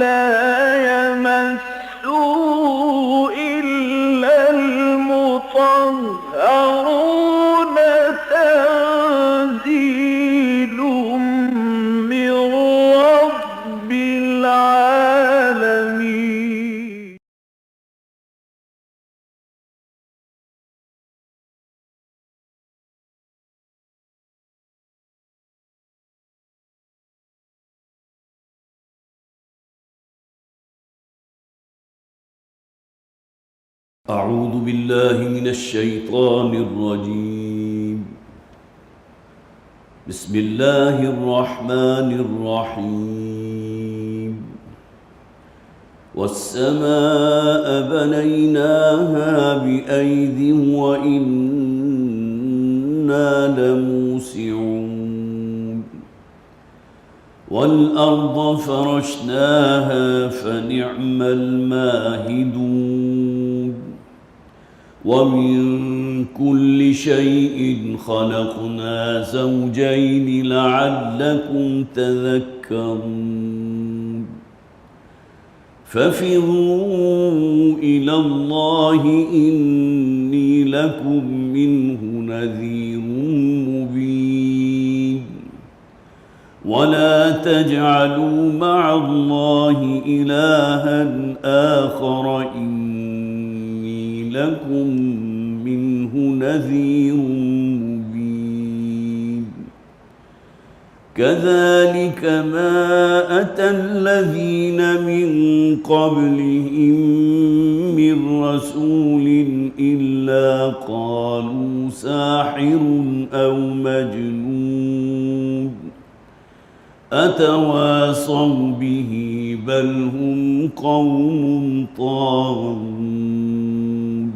لا يمسه إلا المطهرون تنزيل من رب العالمين. أعوذ بالله من الشيطان الرجيم. بسم الله الرحمن الرحيم. والسماء بنيناها بأيد وإنا لموسعون. والأرض فرشناها فنعم الماهدون. ومن كل شيء خلقنا زوجين لعلكم تذكرون. ففروا إلى الله إني لكم منه نذير مبين. ولا تجعلوا مع الله إلها آخر لكم منه نذير مبين. كذلك ما أتى الذين من قبلهم من رسول إلا قالوا ساحر أو مجنون أتواصوا به بل هم قوم طاغون.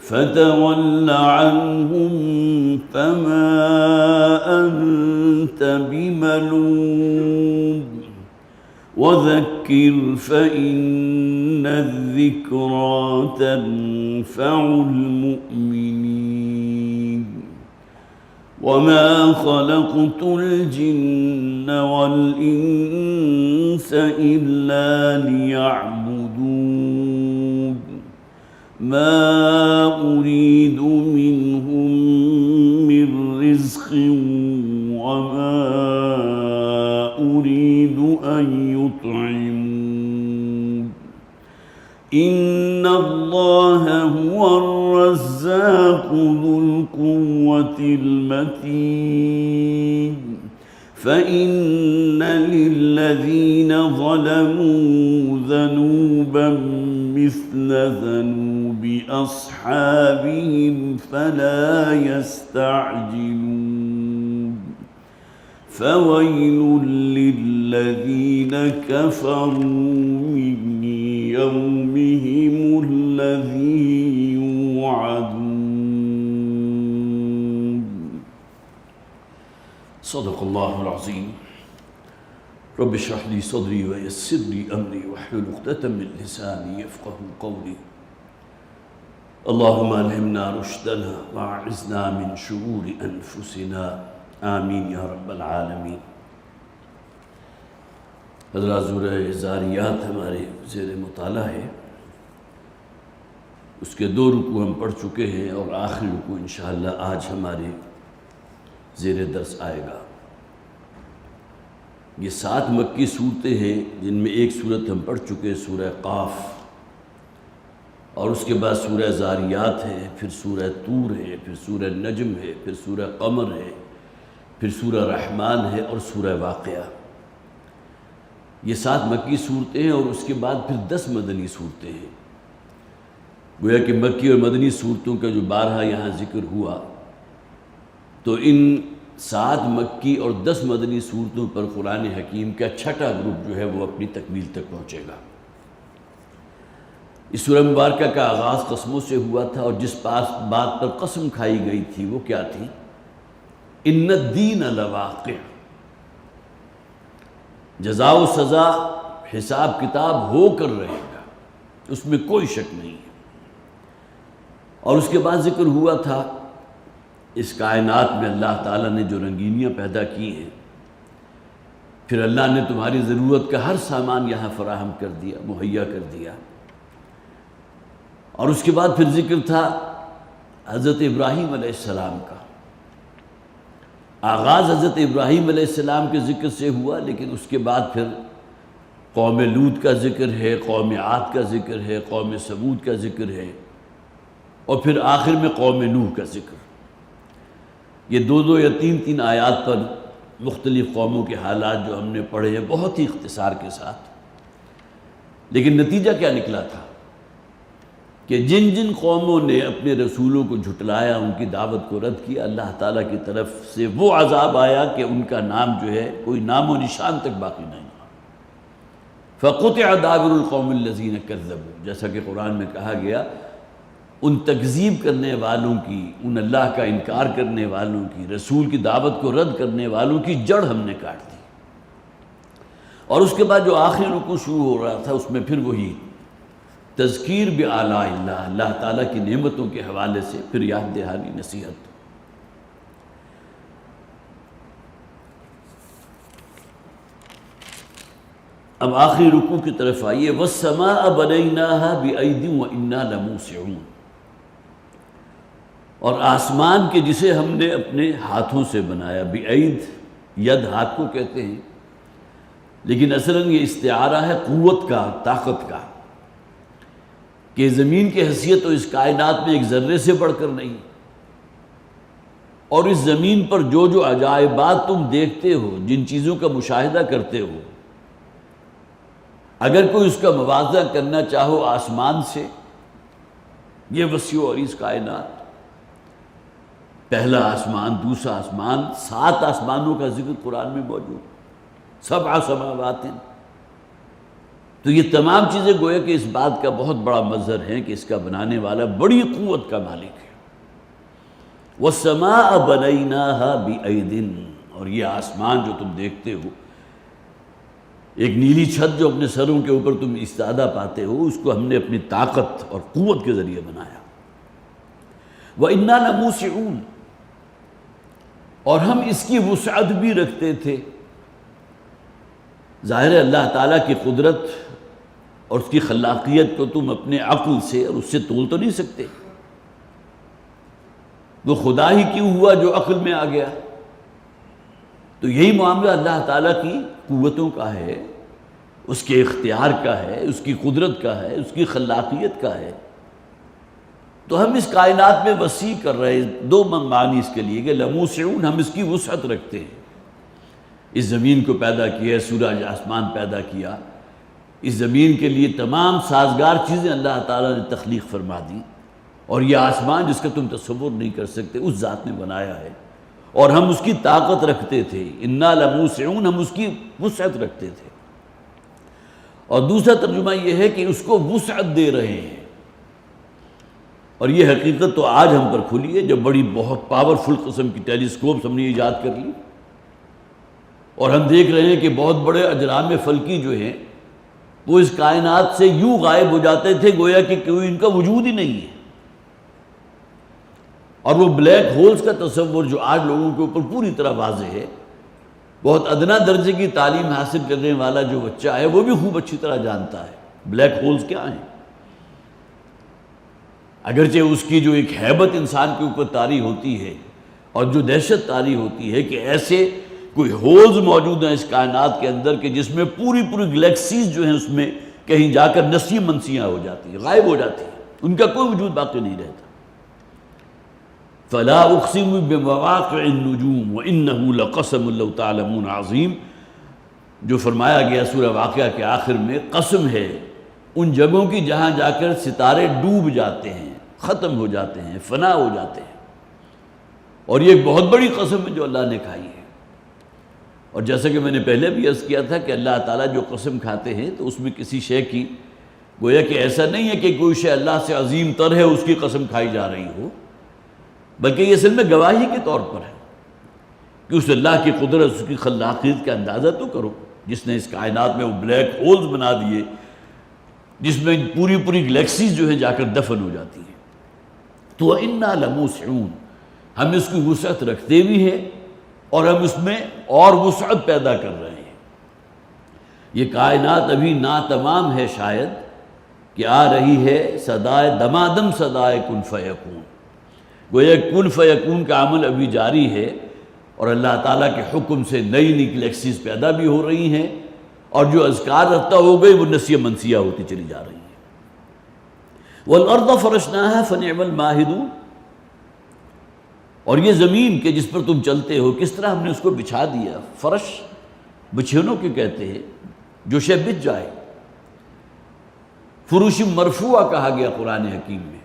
فتول عنهم فما أنت بملوم. وذكر فإن الذكرى تنفع المؤمنين. وما خلقت الجن والإنس إلا ليعبدون. ما أريد منهم من رزق وما أريد أن يطعمون. إن الله هو الرزاق ذو القوة المتين. فإن للذين ظلموا ذنوبا مثل ذنوب أصحابهم فلا يستعجلون. فويل للذين كفروا من يومهم الذي يوعدون. صدق الله العظيم. رب اشرح لي صدري ويسر لي أمري واحلل عقدة من لساني يفقهوا قولي. اللهم ألهمنا رشدنا وأعذنا من شرور أنفسنا آمین یا رب العالمین۔ حضرات سورہ زاریات ہمارے زیر مطالعہ ہے، اس کے 2 رکوع ہم پڑھ چکے ہیں اور آخری رکوع انشاءاللہ آج ہمارے زیر درس آئے گا۔ یہ 7 مکی صورتیں ہیں جن میں ایک صورت ہم پڑھ چکے سورہ قاف، اور اس کے بعد سورہ زاریات ہے، پھر سورہ طور ہے، پھر سورہ نجم ہے، پھر سورہ قمر ہے، پھر سورہ رحمان ہے اور سورہ واقعہ۔ یہ 7 مکی صورتیں ہیں اور اس کے بعد پھر 10 مدنی صورتیں ہیں۔ گویا کہ مکی اور مدنی صورتوں کا جو 12 یہاں ذکر ہوا، تو ان 7 مکی اور 10 مدنی صورتوں پر قرآن حکیم کا 6واں گروپ جو ہے وہ اپنی تکمیل تک پہنچے گا۔ اس سورہ مبارکہ کا آغاز قسموں سے ہوا تھا، اور جس بات پر قسم کھائی گئی تھی وہ کیا تھی؟ ان الدین لواقع، جزا و سزا حساب کتاب ہو کر رہے گا، اس میں کوئی شک نہیں ہے۔ اور اس کے بعد ذکر ہوا تھا اس کائنات میں اللہ تعالیٰ نے جو رنگینیاں پیدا کی ہیں، پھر اللہ نے تمہاری ضرورت کا ہر سامان یہاں فراہم کر دیا، مہیا کر دیا۔ اور اس کے بعد پھر ذکر تھا حضرت ابراہیم علیہ السلام کا۔ آغاز حضرت ابراہیم علیہ السلام کے ذکر سے ہوا، لیکن اس کے بعد پھر قوم لوط کا ذکر ہے، قوم عاد کا ذکر ہے، قوم ثمود کا ذکر ہے، اور پھر آخر میں قوم نوح کا ذکر۔ یہ دو یا تین آیات پر مختلف قوموں کے حالات جو ہم نے پڑھے ہیں بہت ہی اختصار کے ساتھ، لیکن نتیجہ کیا نکلا تھا کہ جن جن قوموں نے اپنے رسولوں کو جھٹلایا، ان کی دعوت کو رد کیا، اللہ تعالیٰ کی طرف سے وہ عذاب آیا کہ ان کا نام جو ہے کوئی نام و نشان تک باقی نہیں۔ فَقُطِعَ دَابِرُ الْقَوْمِ الَّذِينَ كَذَّبُوا، جیسا کہ قرآن میں کہا گیا، ان تکذیب کرنے والوں کی، ان اللہ کا انکار کرنے والوں کی، رسول کی دعوت کو رد کرنے والوں کی جڑ ہم نے کاٹ دی۔ اور اس کے بعد جو آخری رکوع شروع ہو رہا تھا، اس میں پھر وہی تذکیر بآلاء اللہ، اللہ تعالیٰ کی نعمتوں کے حوالے سے پھر یاد دہانی، نصیحت۔ اب آخری رکوع کی طرف آئیے، وَالسَّمَاءَ بَنَيْنَاهَا بِأَيْدٍ وَإِنَّا لَمُوسِعُونَ، اور آسمان کے جسے ہم نے اپنے ہاتھوں سے بنایا، بِأَيْد، ید ہاتھ کو کہتے ہیں، لیکن اصلاً یہ استعارہ ہے قوت کا، طاقت کا، کہ زمین کی حیثیت تو اس کائنات میں ایک ذرے سے بڑھ کر نہیں، اور اس زمین پر جو جو عجائبات تم دیکھتے ہو، جن چیزوں کا مشاہدہ کرتے ہو، اگر کوئی اس کا موازنہ کرنا چاہو آسمان سے، یہ وسیع اور اس کائنات، پہلا آسمان، دوسرا آسمان، 7 آسمانوں کا ذکر قرآن میں موجود، 7 سماوات، تو یہ تمام چیزیں گویا کہ اس بات کا بہت بڑا مظہر ہے کہ اس کا بنانے والا بڑی قوت کا مالک ہے۔ وَالسَّمَاءَ بَنَيْنَاهَا بِأَيْدٍ، اور یہ آسمان جو تم دیکھتے ہو، ایک نیلی چھت جو اپنے سروں کے اوپر تم استادہ پاتے ہو، اس کو ہم نے اپنی طاقت اور قوت کے ذریعے بنایا۔ وَإِنَّا لَمُوسِعُونَ، اور ہم اس کی وسعت بھی رکھتے تھے۔ ظاہر ہے اللہ تعالیٰ کی قدرت اور اس کی خلاقیت کو تم اپنے عقل سے اور اس سے تول تو نہیں سکتے، وہ خدا ہی کیوں ہوا جو عقل میں آ گیا؟ تو یہی معاملہ اللہ تعالیٰ کی قوتوں کا ہے، اس کے اختیار کا ہے، اس کی قدرت کا ہے، اس کی خلاقیت کا ہے۔ تو ہم اس کائنات میں وسیع کر رہے ہیں، 2 معنی اس کے لیے کہ لموسعون، ہم اس کی وسعت رکھتے ہیں۔ اس زمین کو پیدا کیا، سورج آسمان پیدا کیا، اس زمین کے لیے تمام سازگار چیزیں اللہ تعالیٰ نے تخلیق فرما دی، اور یہ آسمان جس کا تم تصور نہیں کر سکتے اس ذات نے بنایا ہے، اور ہم اس کی طاقت رکھتے تھے۔ انا لموسعون، ہم اس کی وسعت رکھتے تھے۔ اور دوسرا ترجمہ یہ ہے کہ اس کو وسعت دے رہے ہیں، اور یہ حقیقت تو آج ہم پر کھلی ہے جب بڑی بہت پاورفل قسم کی ٹیلیسکوپس ہم نے ایجاد کر لی، اور ہم دیکھ رہے ہیں کہ بہت بڑے اجرام فلکی جو ہیں وہ اس کائنات سے یوں غائب ہو جاتے تھے گویا کہ کوئی ان کا وجود ہی نہیں ہے۔ اور وہ بلیک ہولز کا تصور جو آج لوگوں کے اوپر پوری طرح واضح ہے، بہت ادنا درجے کی تعلیم حاصل کرنے والا جو بچہ ہے وہ بھی خوب اچھی طرح جانتا ہے بلیک ہولز کیا ہیں، اگرچہ اس کی جو ایک ہیبت انسان کے اوپر طاری ہوتی ہے اور جو دہشت طاری ہوتی ہے کہ ایسے کوئی ہولز موجود ہیں اس کائنات کے اندر کہ جس میں پوری گلیکسیز جو ہیں اس میں کہیں جا کر نسی منسیاں ہو جاتی ہیں، غائب ہو جاتی ہیں، ان کا کوئی وجود باقی نہیں رہتا۔ فَلَا أُقْسِمُ بِمَوَاقِعِ النُّجُومِ وَإِنَّهُ لَقَسَمٌ لَوْ تَعْلَمُونَ عَظِيمٌ، جو فرمایا گیا سورہ واقعہ کے آخر میں، قسم ہے ان جگہوں کی جہاں جا کر ستارے ڈوب جاتے ہیں، ختم ہو جاتے ہیں، فنا ہو جاتے ہیں، اور یہ ایک بہت بڑی قسم ہے جو اللہ نے کھائی ہے۔ اور جیسا کہ میں نے پہلے بھی عرض کیا تھا کہ اللہ تعالیٰ جو قسم کھاتے ہیں تو اس میں کسی شے کی گویا کہ ایسا نہیں ہے کہ کوئی شے اللہ سے عظیم تر ہے اس کی قسم کھائی جا رہی ہو، بلکہ یہ اصل میں گواہی کے طور پر ہے کہ اس اللہ کی قدرت، اس کی خلاقیت کا اندازہ تو کرو جس نے اس کائنات میں وہ بلیک ہولز بنا دیے جس میں پوری گلیکسیز جو ہیں جا کر دفن ہو جاتی ہیں۔ تو وَإِنَّا لَمُوسِعُونَ، ہم اس کی وسعت رکھتے بھی ہیں اور ہم اس میں اور وسعت پیدا کر رہے ہیں۔ یہ کائنات ابھی ناتمام ہے شاید کہ آ رہی ہے صدائے دمادم صدائے کن فیکون، گویا کن فیکون کا عمل ابھی جاری ہے، اور اللہ تعالیٰ کے حکم سے نئی نئی گلیکسیز پیدا بھی ہو رہی ہیں، اور جو اذکار رفتہ ہو گئی وہ نسیہ منسیہ ہوتی چلی جا رہی ہیں۔ وَالْأَرْضَ فَرَشْنَاهَا فَنِعْمَ الْمَاهِدُونَ، اور یہ زمین کہ جس پر تم چلتے ہو کس طرح ہم نے اس کو بچھا دیا۔ فرش بچھونوں کے کہتے ہیں جو شے بچھ جائے، فروش مرفوعہ کہا گیا قرآن حکیم میں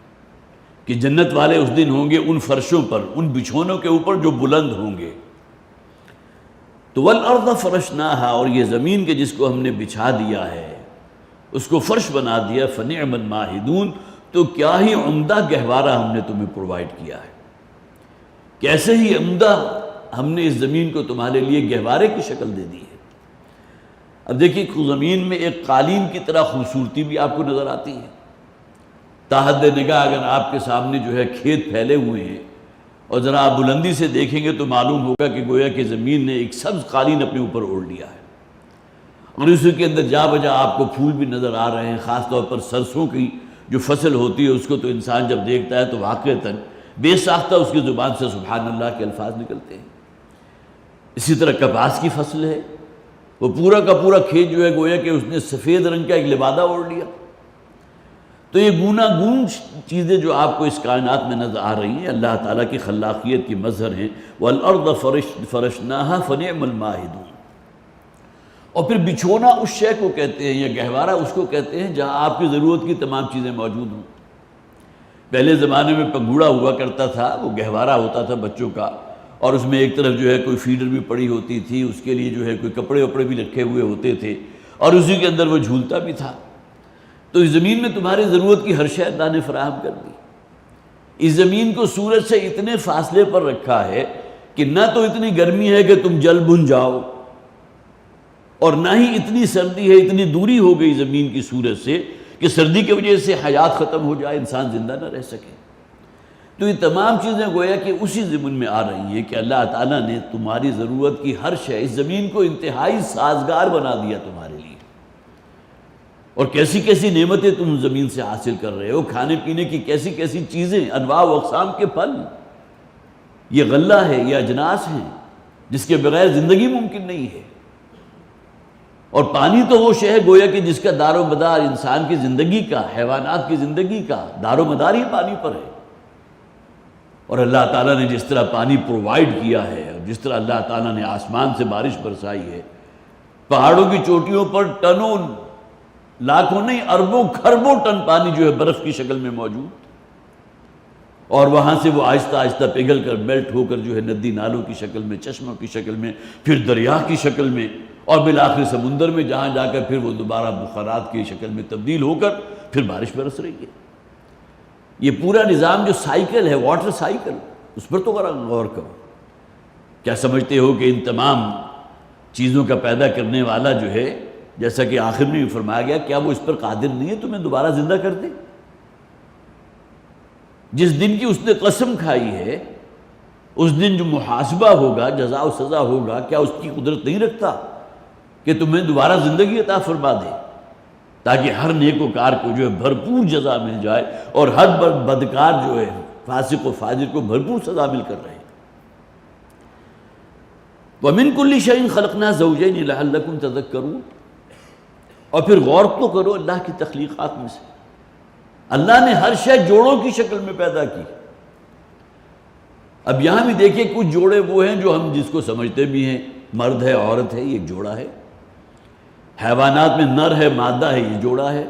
کہ جنت والے اس دن ہوں گے ان فرشوں پر، ان بچھونوں کے اوپر جو بلند ہوں گے۔ تو وَالْأَرْضَ فَرَشْنَاهَا، اور یہ زمین کے جس کو ہم نے بچھا دیا ہے، اس کو فرش بنا دیا، فَنِعْمَ الْمَاهِدُونَ، تو کیا ہی عمدہ گہوارہ ہم نے تمہیں پرووائڈ کیا ہے، کیسے ہی عمدہ ہم نے اس زمین کو تمہارے لیے گہوارے کی شکل دے دی ہے۔ اب دیکھیے زمین میں ایک قالین کی طرح خوبصورتی بھی آپ کو نظر آتی ہے، تاحد نگاہ اگر آپ کے سامنے جو ہے کھیت پھیلے ہوئے ہیں اور ذرا آپ بلندی سے دیکھیں گے تو معلوم ہوگا کہ گویا کہ زمین نے ایک سبز قالین اپنے اوپر اوڑھ لیا ہے، اور اسی کے اندر جا بجا آپ کو پھول بھی نظر آ رہے ہیں۔ خاص طور پر سرسوں کی جو فصل ہوتی ہے اس کو تو انسان جب دیکھتا ہے تو واقعتاً بے ساختہ اس کی زبان سے سبحان اللہ کے الفاظ نکلتے ہیں۔ اسی طرح کپاس کی فصل ہے، وہ پورا کا پورا کھیت جو ہے گویا کہ اس نے سفید رنگ کا ایک لبادہ اوڑھ لیا۔ تو یہ گوناگون چیزیں جو آپ کو اس کائنات میں نظر آ رہی ہیں اللہ تعالیٰ کی خلاقیت کی مظہر ہیں۔ وَالْأَرْضَ فَرَشْنَاهَا فَنِعْمَ الْمَاهِدُونَ، اور پھر بچھونا اس شے کو کہتے ہیں یا گہوارہ اس کو کہتے ہیں جہاں آپ کی ضرورت کی تمام چیزیں موجود ہوں۔ پہلے زمانے میں پنگوڑا ہوا کرتا تھا، وہ گہوارہ ہوتا تھا بچوں کا، اور اس میں ایک طرف جو ہے کوئی فیڈر بھی پڑی ہوتی تھی، اس کے لیے جو ہے کوئی کپڑے وپڑے بھی رکھے ہوئے ہوتے تھے، اور اسی کے اندر وہ جھولتا بھی تھا۔ تو اس زمین میں تمہاری ضرورت کی ہر شے اللہ نے فراہم کر دی۔ اس زمین کو سورج سے اتنے فاصلے پر رکھا ہے کہ نہ تو اتنی گرمی ہے کہ تم جل بھن جاؤ، اور نہ ہی اتنی سردی ہے، اتنی دوری ہو گئی زمین کی سورج سے کہ سردی کی وجہ سے حیات ختم ہو جائے، انسان زندہ نہ رہ سکے۔ تو یہ تمام چیزیں گویا کہ اسی ضمن میں آ رہی ہیں کہ اللہ تعالیٰ نے تمہاری ضرورت کی ہر شے، اس زمین کو انتہائی سازگار بنا دیا تمہارے لیے، اور کیسی کیسی نعمتیں تم زمین سے حاصل کر رہے ہو، کھانے پینے کی کیسی کیسی چیزیں، انواع و اقسام کے پھل، یہ غلہ ہے، یہ اجناس ہیں جس کے بغیر زندگی ممکن نہیں ہے، اور پانی تو وہ شے ہے گویا کہ جس کا دار و مدار انسان کی زندگی کا، حیوانات کی زندگی کا دار و مدار ہی پانی پر ہے۔ اور اللہ تعالیٰ نے جس طرح پانی پرووائڈ کیا ہے، اور جس طرح اللہ تعالیٰ نے آسمان سے بارش برسائی ہے، پہاڑوں کی چوٹیوں پر ٹنوں، لاکھوں نہیں اربوں کھربوں ٹن پانی جو ہے برف کی شکل میں موجود، اور وہاں سے وہ آہستہ آہستہ پگھل کر میلٹ ہو کر جو ہے ندی نالوں کی شکل میں، چشموں کی شکل میں، پھر دریا کی شکل میں، اور بالآخر سمندر میں جہاں جا کر پھر وہ دوبارہ بخارات کی شکل میں تبدیل ہو کر پھر بارش برس رہی ہے۔ یہ پورا نظام جو سائیکل ہے، واٹر سائیکل، اس پر تو غور کرو۔ کیا سمجھتے ہو کہ ان تمام چیزوں کا پیدا کرنے والا جو ہے، جیسا کہ آخر میں بھی فرمایا گیا، کیا وہ اس پر قادر نہیں ہے تمہیں دوبارہ زندہ کر دے؟ جس دن کی اس نے قسم کھائی ہے، اس دن جو محاسبہ ہوگا، جزا و سزا ہوگا، کیا اس کی قدرت نہیں رکھتا کہ تمہیں دوبارہ زندگی عطا فرما دے، تاکہ ہر نیک و کار کو جو ہے بھرپور جزا مل جائے، اور ہر بدکار جو ہے فاسق و فاجر کو بھرپور سزا مل کر رہے۔ وَمِن كُلِّ شَيْءٍ خَلَقْنَا زَوْجَيْنِ لَعَلَّكُمْ تَذَكَّرُونَ، اور پھر غور تو کرو اللہ کی تخلیقات میں سے، اللہ نے ہر شے جوڑوں کی شکل میں پیدا کی۔ اب یہاں بھی دیکھیں کچھ جوڑے وہ ہیں جو ہم جس کو سمجھتے بھی ہیں، مرد ہے عورت ہے، یہ ایک جوڑا ہے۔ حیوانات میں نر ہے مادہ ہے، یہ جوڑا ہے۔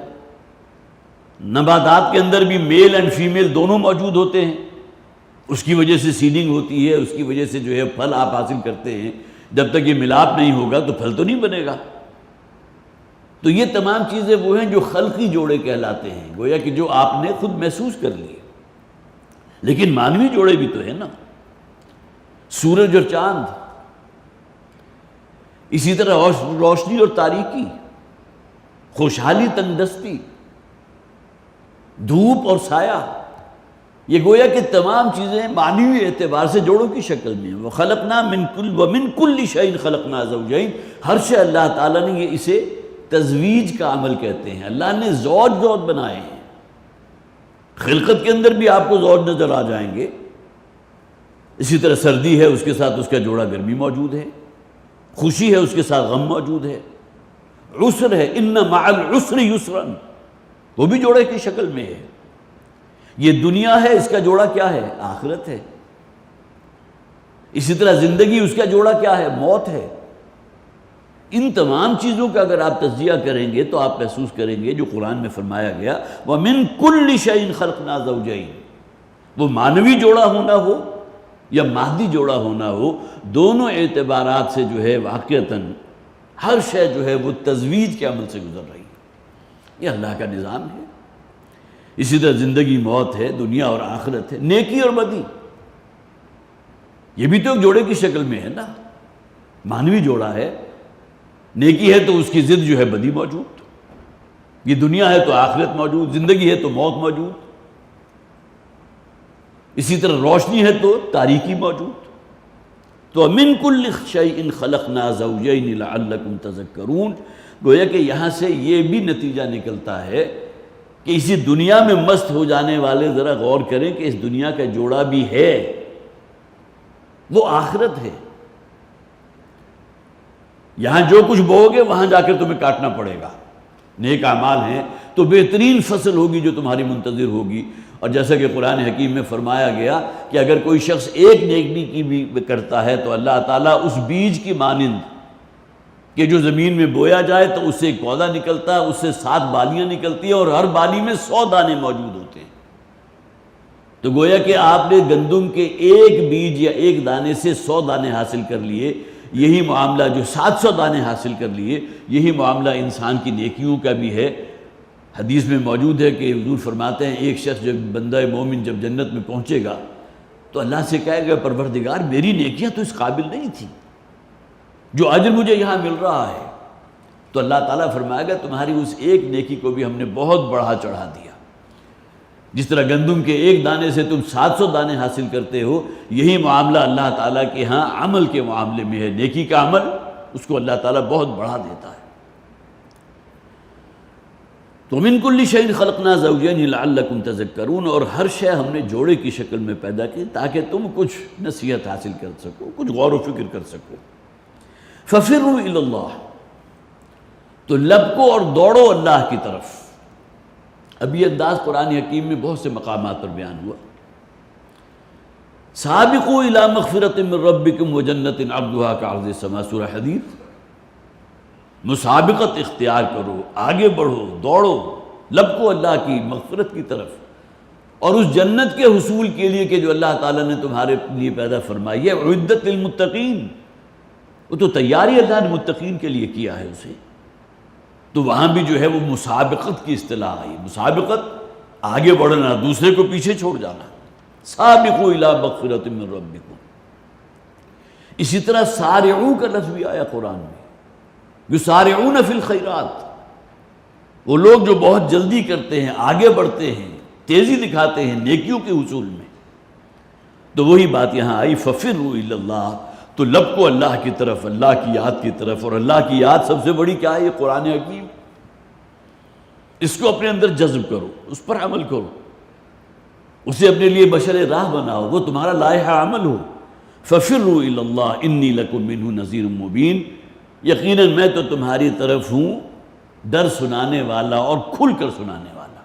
نباتات کے اندر بھی میل اینڈ فیمیل دونوں موجود ہوتے ہیں، اس کی وجہ سے سیڈنگ ہوتی ہے، اس کی وجہ سے جو ہے پھل آپ حاصل کرتے ہیں۔ جب تک یہ ملاپ نہیں ہوگا تو پھل تو نہیں بنے گا۔ تو یہ تمام چیزیں وہ ہیں جو خلقی جوڑے کہلاتے ہیں، گویا کہ جو آپ نے خود محسوس کر لیے۔ لیکن مانوی جوڑے بھی تو ہیں نا، سورج اور چاند، اسی طرح روشنی اور تاریکی، خوشحالی تنگدستی، دھوپ اور سایہ، یہ گویا کہ تمام چیزیں معنوی اعتبار سے جوڑوں کی شکل میں ہیں۔ وَخَلَقْنَا وَمِن كُلِّ شَيْءٍ خَلَقْنَا زَوْجَيْنِ، ہر شے اللہ تعالیٰ نے یہ اسے تزویج کا عمل کہتے ہیں۔ اللہ نے زوج بنائے ہیں، خلقت کے اندر بھی آپ کو زوج نظر آ جائیں گے۔ اسی طرح سردی ہے، اس کے ساتھ اس کا جوڑا گرمی موجود ہے، خوشی ہے، اس کے ساتھ غم موجود ہے، عسر ہے، ان مع العسر یسرا، وہ بھی جوڑے کی شکل میں ہے۔ یہ دنیا ہے، اس کا جوڑا کیا ہے؟ آخرت ہے۔ اسی طرح زندگی، اس کا جوڑا کیا ہے؟ موت ہے۔ ان تمام چیزوں کا اگر آپ تجزیہ کریں گے تو آپ محسوس کریں گے جو قرآن میں فرمایا گیا وَمِن كُلِّ شَيْءٍ خَلَقْنَا زَوْجَيْنِ، وہ معنوی جوڑا ہونا ہو یا مادی جوڑا ہونا ہو، دونوں اعتبارات سے جو ہے واقعتاً ہر شے جو ہے وہ تزویج کے عمل سے گزر رہی ہے۔ یہ اللہ کا نظام ہے۔ اسی طرح زندگی موت ہے، دنیا اور آخرت ہے، نیکی اور بدی، یہ بھی تو ایک جوڑے کی شکل میں ہے نا، معنوی جوڑا ہے۔ نیکی ہے تو اس کی ضد جو ہے بدی موجود، یہ دنیا ہے تو آخرت موجود، زندگی ہے تو موت موجود، اسی طرح روشنی ہے تو تاریکی موجود۔ تو مِن كُلِّ شَيْءٍ خَلَقْنَا زَوْجَيْنِ لَعَلَّكُمْ تَذَكَّرُونَ، گویا کہ یہاں سے یہ بھی نتیجہ نکلتا ہے کہ اسی دنیا میں مست ہو جانے والے ذرا غور کریں کہ اس دنیا کا جوڑا بھی ہے، وہ آخرت ہے۔ یہاں جو کچھ بوؤ گے وہاں جا کر تمہیں کاٹنا پڑے گا۔ نیک اعمال ہیں تو بہترین فصل ہوگی جو تمہاری منتظر ہوگی۔ اور جیسا کہ قرآن حکیم میں فرمایا گیا کہ اگر کوئی شخص ایک نیکی کی بھی کرتا ہے تو اللہ تعالیٰ اس بیج کی مانند کہ جو زمین میں بویا جائے تو اس سے ایک پودا نکلتا ہے، اس سے 7 بالیاں نکلتی ہیں اور ہر بالی میں 100 دانے موجود ہوتے ہیں۔ تو گویا کہ آپ نے گندم کے ایک بیج یا ایک دانے سے 100 دانے حاصل کر لیے، یہی معاملہ جو 700 دانے حاصل کر لیے، یہی معاملہ انسان کی نیکیوں کا بھی ہے۔ حدیث میں موجود ہے کہ حضور فرماتے ہیں ایک شخص جب بندہ مومن جب جنت میں پہنچے گا تو اللہ سے کہے گا پروردگار میری نیکیاں تو اس قابل نہیں تھی جو اجر مجھے یہاں مل رہا ہے، تو اللہ تعالیٰ فرمائے گا تمہاری اس ایک نیکی کو بھی ہم نے بہت بڑھا چڑھا دیا۔ جس طرح گندم کے ایک دانے سے تم 700 دانے حاصل کرتے ہو، یہی معاملہ اللہ تعالیٰ کے ہاں عمل کے معاملے میں ہے۔ نیکی کا عمل اس کو اللہ تعالیٰ بہت بڑھا دیتا ہے۔ تو مِن كُلِّ شَيْءٍ خَلَقْنَا زَوْجَيْنِ لَعَلَّكُمْ تَذَكَّرُونَ، اور ہر شے ہم نے جوڑے کی شکل میں پیدا کی تاکہ تم کچھ نصیحت حاصل کر سکو، کچھ غور و فکر کر سکو۔ فَفِرُّوا إِلَى اللَّهِ، تو لپکو اور دوڑو اللہ کی طرف۔ اب یہ انداز قرآن حکیم میں بہت سے مقامات پر بیان ہوا۔ سابقوا إِلَى مَغْفِرَةٍ مِّن رَبِّكُمْ وَجَنَّةٍ عَرْضُهَا كَعَرْضِ السَّمَاءِ، سورہ حدید۔ مسابقت اختیار کرو، آگے بڑھو، دوڑو، لپکو اللہ کی مغفرت کی طرف اور اس جنت کے حصول کے لیے کہ جو اللہ تعالیٰ نے تمہارے لیے پیدا فرمائی ہے۔ اعدت للمتقین، وہ تو تیاری اللہ نے متقین کے لیے کیا ہے اسے۔ تو وہاں بھی جو ہے وہ مسابقت کی اصطلاح آئی، مسابقت آگے بڑھنا، دوسرے کو پیچھے چھوڑ جانا۔ سابقوا الی مغفرۃ من ربکم۔ اسی طرح سارعوا کا لفظ بھی آیا قرآن میں، یسارعون فی الخیرات، وہ لوگ جو بہت جلدی کرتے ہیں، آگے بڑھتے ہیں، تیزی دکھاتے ہیں نیکیوں کے حصول میں۔ تو وہی بات یہاں آئی، ففروا الی اللہ، تو لپکو اللہ کی طرف، اللہ کی یاد کی طرف۔ اور اللہ کی یاد سب سے بڑی کیا ہے؟ یہ قرآن حکیم، اس کو اپنے اندر جذب کرو، اس پر عمل کرو، اسے اپنے لیے مشعل راہ بناؤ، وہ تمہارا لائحہ عمل ہو۔ ففروا الی اللہ انی لکم منہ نذیر مبین، یقیناً میں تو تمہاری طرف ہوں ڈر سنانے والا اور کھل کر سنانے والا۔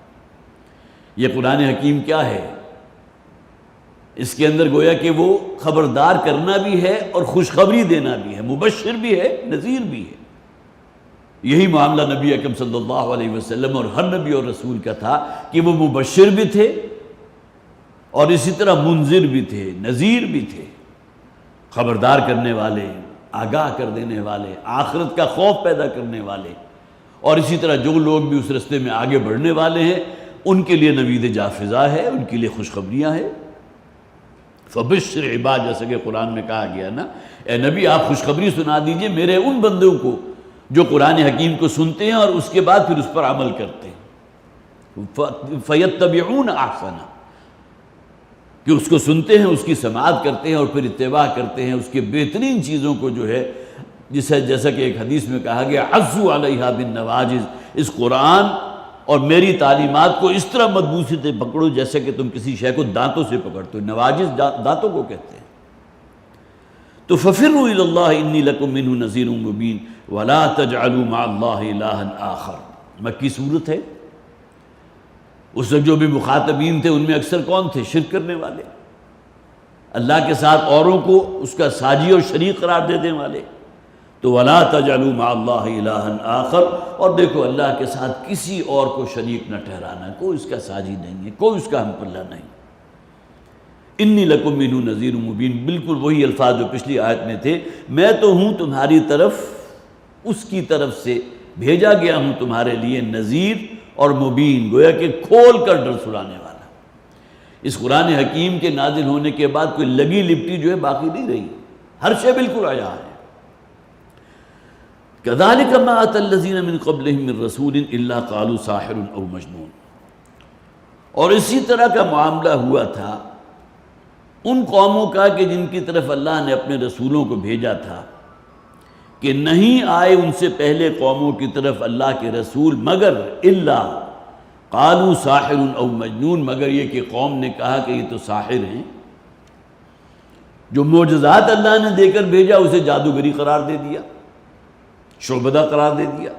یہ قرآن حکیم کیا ہے؟ اس کے اندر گویا کہ وہ خبردار کرنا بھی ہے اور خوشخبری دینا بھی ہے، مبشر بھی ہے، نذیر بھی ہے۔ یہی معاملہ نبی اکرم صلی اللہ علیہ وسلم اور ہر نبی اور رسول کا تھا کہ وہ مبشر بھی تھے اور اسی طرح منذر بھی تھے، نذیر بھی تھے، خبردار کرنے والے، آگاہ کر دینے والے، آخرت کا خوف پیدا کرنے والے۔ اور اسی طرح جو لوگ بھی اس رستے میں آگے بڑھنے والے ہیں ان کے لیے نوید جافزہ ہے، ان کے لیے خوشخبریاں ہیں۔ فبشر عباد، جیسا کہ قرآن میں کہا گیا نا، اے نبی آپ خوشخبری سنا دیجئے میرے ان بندوں کو جو قرآن حکیم کو سنتے ہیں اور اس کے بعد پھر اس پر عمل کرتے ہیں۔ فیتبعون احسنہ، کہ اس کو سنتے ہیں، اس کی سماعت کرتے ہیں اور پھر اتباع کرتے ہیں، اس کے بہترین چیزوں کو جو ہے جسے جیسا کہ ایک حدیث میں کہا گیا عضوا علیہا بالنواجذ، اس قرآن اور میری تعلیمات کو اس طرح مضبوطی سے پکڑو جیسے کہ تم کسی شے کو دانتوں سے پکڑتے ہو۔ نواجذ دانتوں کو کہتے ہیں۔ تو ففروا الی اللہ انی لکم منہ نذیر مبین ولا تجعلوا مع اللہ الہا آخر، مکی صورت ہے۔ اس وقت جو بھی مخاطبین تھے ان میں اکثر کون تھے؟ شرک کرنے والے، اللہ کے ساتھ اوروں کو اس کا ساجی اور شریک قرار دینے والے۔ تو ولا تجعلوا مع اللہ الہا آخر، اور دیکھو اللہ کے ساتھ کسی اور کو شریک نہ ٹھہرانا، کوئی اس کا ساجی نہیں ہے، کوئی اس کا ہم پلہ نہیں۔ انی لکم منہ نذیر مبین، بالکل وہی الفاظ جو پچھلی آیت میں تھے، میں تو ہوں تمہاری طرف، اس کی طرف سے بھیجا گیا ہوں تمہارے لیے نذیر اور مبین، گویا کہ کھول کر ڈر سنانے والا۔ اس قرآن حکیم کے نازل ہونے کے بعد کوئی لگی لپٹی جو ہے باقی نہیں رہی، ہر شے بالکل آیا ہے۔ کذالک ما اتى الذین من قبلہم من رسول الا قالوا ساحر او مجنون، اور اسی طرح کا معاملہ ہوا تھا ان قوموں کا کہ جن کی طرف اللہ نے اپنے رسولوں کو بھیجا تھا، کہ نہیں آئے ان سے پہلے قوموں کی طرف اللہ کے رسول مگر الا قالوا ساحر او مجنون، مگر یہ کہ قوم نے کہا کہ یہ تو ساحر ہیں۔ جو معجزات اللہ نے دے کر بھیجا اسے جادوگری قرار دے دیا، شعبدہ قرار دے دیا۔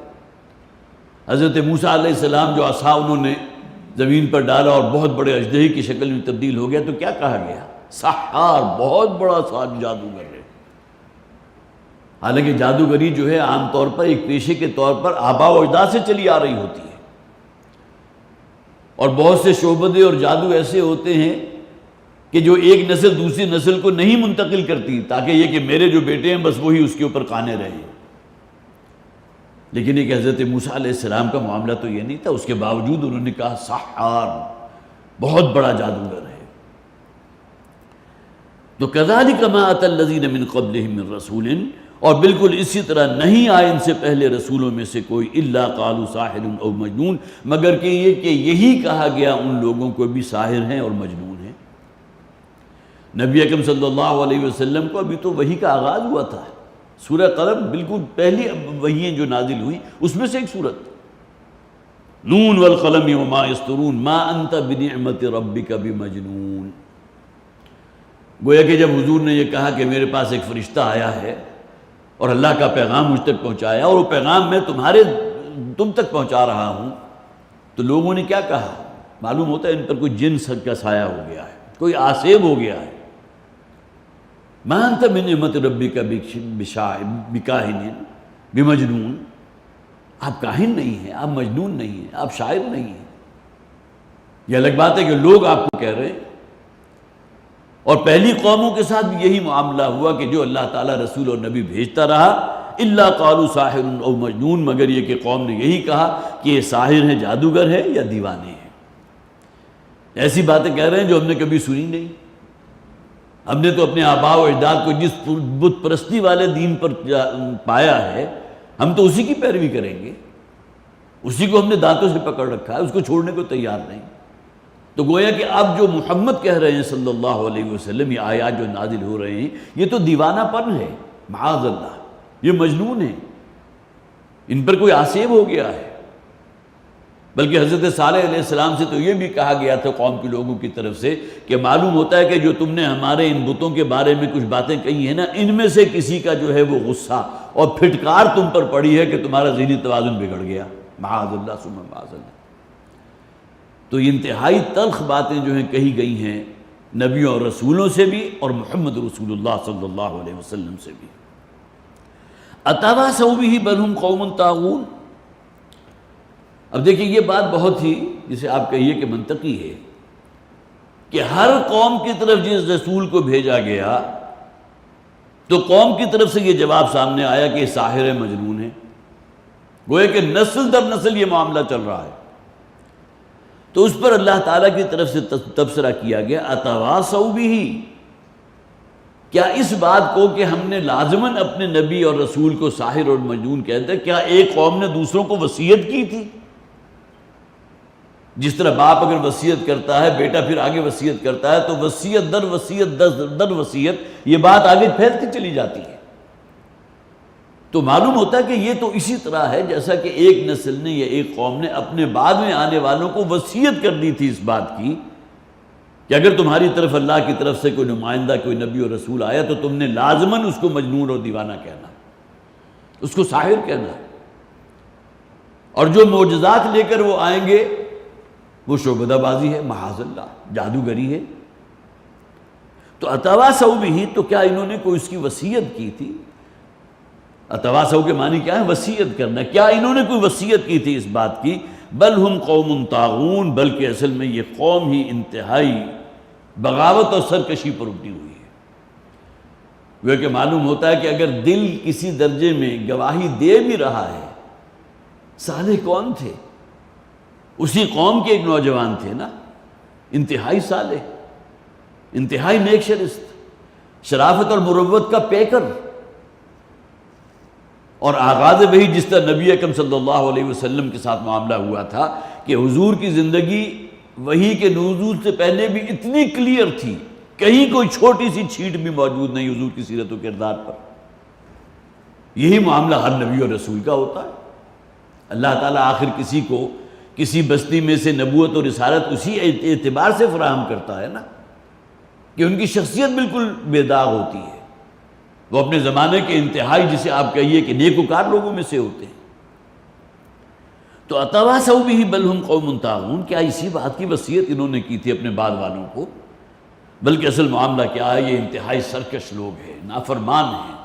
حضرت موسیٰ علیہ السلام جو عصا انہوں نے زمین پر ڈالا اور بہت بڑے اژدہے کی شکل میں تبدیل ہو گیا، تو کیا کہا گیا؟ سحار، بہت بڑا جادوگر ہے۔ حالانکہ جادوگری جو ہے عام طور پر ایک پیشے کے طور پر آباء و اجداد سے چلی آ رہی ہوتی ہے، اور بہت سے شعبدے اور جادو ایسے ہوتے ہیں کہ جو ایک نسل دوسری نسل کو نہیں منتقل کرتی، تاکہ یہ کہ میرے جو بیٹے ہیں بس وہی اس کے اوپر قانے رہیں۔ لیکن ایک حضرت موسیٰ علیہ السلام کا معاملہ تو یہ نہیں تھا، اس کے باوجود انہوں نے کہا سحار، بہت بڑا جادوگر ہے۔ تو کذالک ما اتى الذین من قبلہم من رسول، اور بالکل اسی طرح نہیں آئے ان سے پہلے رسولوں میں سے کوئی الا قالوا ساحر او مجنون، مگر کہ یہ کہ یہی کہا گیا ان لوگوں کو بھی ساحر ہیں اور مجنون ہیں۔ نبی اکرم صلی اللہ علیہ وسلم کو ابھی تو وحی کا آغاز ہوا تھا، سورہ قلم بالکل پہلی وحییں جو نازل ہوئی اس میں سے ایک سورت، نون والقلم وما یسطرون ما انت بنعمت ربک بمجنون۔ گویا کہ جب حضور نے یہ کہا کہ میرے پاس ایک فرشتہ آیا ہے اور اللہ کا پیغام مجھ تک پہنچایا، اور وہ پیغام میں تم تک پہنچا رہا ہوں، تو لوگوں نے کیا کہا؟ معلوم ہوتا ہے ان پر کوئی جن کا سایہ ہو گیا ہے، کوئی آسیب ہو گیا ہے۔ ما انت من نعمت ربک بکاہن بمجنون، آپ کاہن نہیں ہیں، آپ مجنون نہیں ہیں، آپ شاعر نہیں ہیں۔ یہ الگ بات ہے کہ لوگ آپ کو کہہ رہے ہیں، اور پہلی قوموں کے ساتھ بھی یہی معاملہ ہوا کہ جو اللہ تعالیٰ رسول اور نبی بھیجتا رہا الا قالوا ساحر او مجنون، مگر یہ کہ قوم نے یہی کہا کہ یہ ساحر ہیں، جادوگر ہے یا دیوانے ہیں۔ ایسی باتیں کہہ رہے ہیں جو ہم نے کبھی سنی نہیں۔ ہم نے تو اپنے آباء و اجداد کو جس بت پرستی والے دین پر پایا ہے، ہم تو اسی کی پیروی کریں گے، اسی کو ہم نے دانتوں سے پکڑ رکھا ہے، اس کو چھوڑنے کو تیار نہیں۔ تو گویا کہ اب جو محمد کہہ رہے ہیں صلی اللہ علیہ وسلم، یہ آیات جو نازل ہو رہے ہیں، یہ تو دیوانہ پن ہے، معاذ اللہ، یہ مجنون ہے، ان پر کوئی آسیب ہو گیا ہے۔ بلکہ حضرت صالح علیہ السلام سے تو یہ بھی کہا گیا تھا قوم کے لوگوں کی طرف سے کہ معلوم ہوتا ہے کہ جو تم نے ہمارے ان بتوں کے بارے میں کچھ باتیں کہی ہیں نا، ان میں سے کسی کا جو ہے وہ غصہ اور پھٹکار تم پر پڑی ہے کہ تمہارا ذہنی توازن بگڑ گیا، معاذ اللہ ثم معاذ اللہ۔ تو یہ انتہائی تلخ باتیں جو ہیں کہی گئی ہیں نبیوں اور رسولوں سے بھی، اور محمد رسول اللہ صلی اللہ علیہ وسلم سے بھی۔ اتواصوا بہ بل ھم قوم طاغون۔ اب دیکھیں یہ بات بہت ہی جسے آپ کہیے کہ منطقی ہے کہ ہر قوم کی طرف جس رسول کو بھیجا گیا تو قوم کی طرف سے یہ جواب سامنے آیا کہ یہ ساحر مجنون ہے، گویا کہ نسل در نسل یہ معاملہ چل رہا ہے۔ تو اس پر اللہ تعالیٰ کی طرف سے تبصرہ کیا گیا اتواصوا بہ، کیا اس بات کو کہ ہم نے لازماً اپنے نبی اور رسول کو ساحر اور مجنون کہتے ہیں، کیا ایک قوم نے دوسروں کو وصیت کی تھی؟ جس طرح باپ اگر وصیت کرتا ہے، بیٹا پھر آگے وصیت کرتا ہے، تو وصیت در وصیت در وصیت یہ بات آگے پھیلتی چلی جاتی ہے۔ تو معلوم ہوتا ہے کہ یہ تو اسی طرح ہے جیسا کہ ایک نسل نے یا ایک قوم نے اپنے بعد میں آنے والوں کو وصیت کر دی تھی اس بات کی کہ اگر تمہاری طرف اللہ کی طرف سے کوئی نمائندہ، کوئی نبی اور رسول آیا تو تم نے لازماً اس کو مجنون اور دیوانہ کہنا، اس کو ساحر کہنا، اور جو معجزات لے کر وہ آئیں گے وہ شعبدہ بازی ہے، معاذ اللہ، جادوگری ہے۔ تو اتواصوا بہ، تو کیا انہوں نے کوئی اس کی وصیت کی تھی؟ اتواصوا کے معنی کیا ہے؟ وصیت کرنا۔ کیا انہوں نے کوئی وصیت کی تھی اس بات کی؟ بل ہم قوم طاغون، بلکہ اصل میں یہ قوم ہی انتہائی بغاوت اور سرکشی پر ابھری ہوئی ہے۔ وہ کہ معلوم ہوتا ہے کہ اگر دل کسی درجے میں گواہی دے بھی رہا ہے، صالح کون تھے؟ اسی قوم کے ایک نوجوان تھے نا، انتہائی صالح، انتہائی نیک شرست، شرافت اور مروت کا پیکر، اور آغاز وحی جس طرح نبی اکرم صلی اللہ علیہ وسلم کے ساتھ معاملہ ہوا تھا کہ حضور کی زندگی وحی کے نزول سے پہلے بھی اتنی کلیئر تھی، کہیں کوئی چھوٹی سی چھیٹ بھی موجود نہیں حضور کی سیرت و کردار پر۔ یہی معاملہ ہر نبی اور رسول کا ہوتا ہے۔ اللہ تعالیٰ آخر کسی کو کسی بستی میں سے نبوت اور رسالت اسی اعتبار سے فراہم کرتا ہے نا کہ ان کی شخصیت بالکل بے داغ ہوتی ہے، وہ اپنے زمانے کے انتہائی جسے آپ کہیے کہ نیکوکار لوگوں میں سے ہوتے ہیں۔ تو اتواصوا بہ بل ہم قوم طاغون، کیا اسی بات کی وصیت انہوں نے کی تھی اپنے بعد والوں کو؟ بلکہ اصل معاملہ کیا ہے، یہ انتہائی سرکش لوگ ہیں، نافرمان ہیں،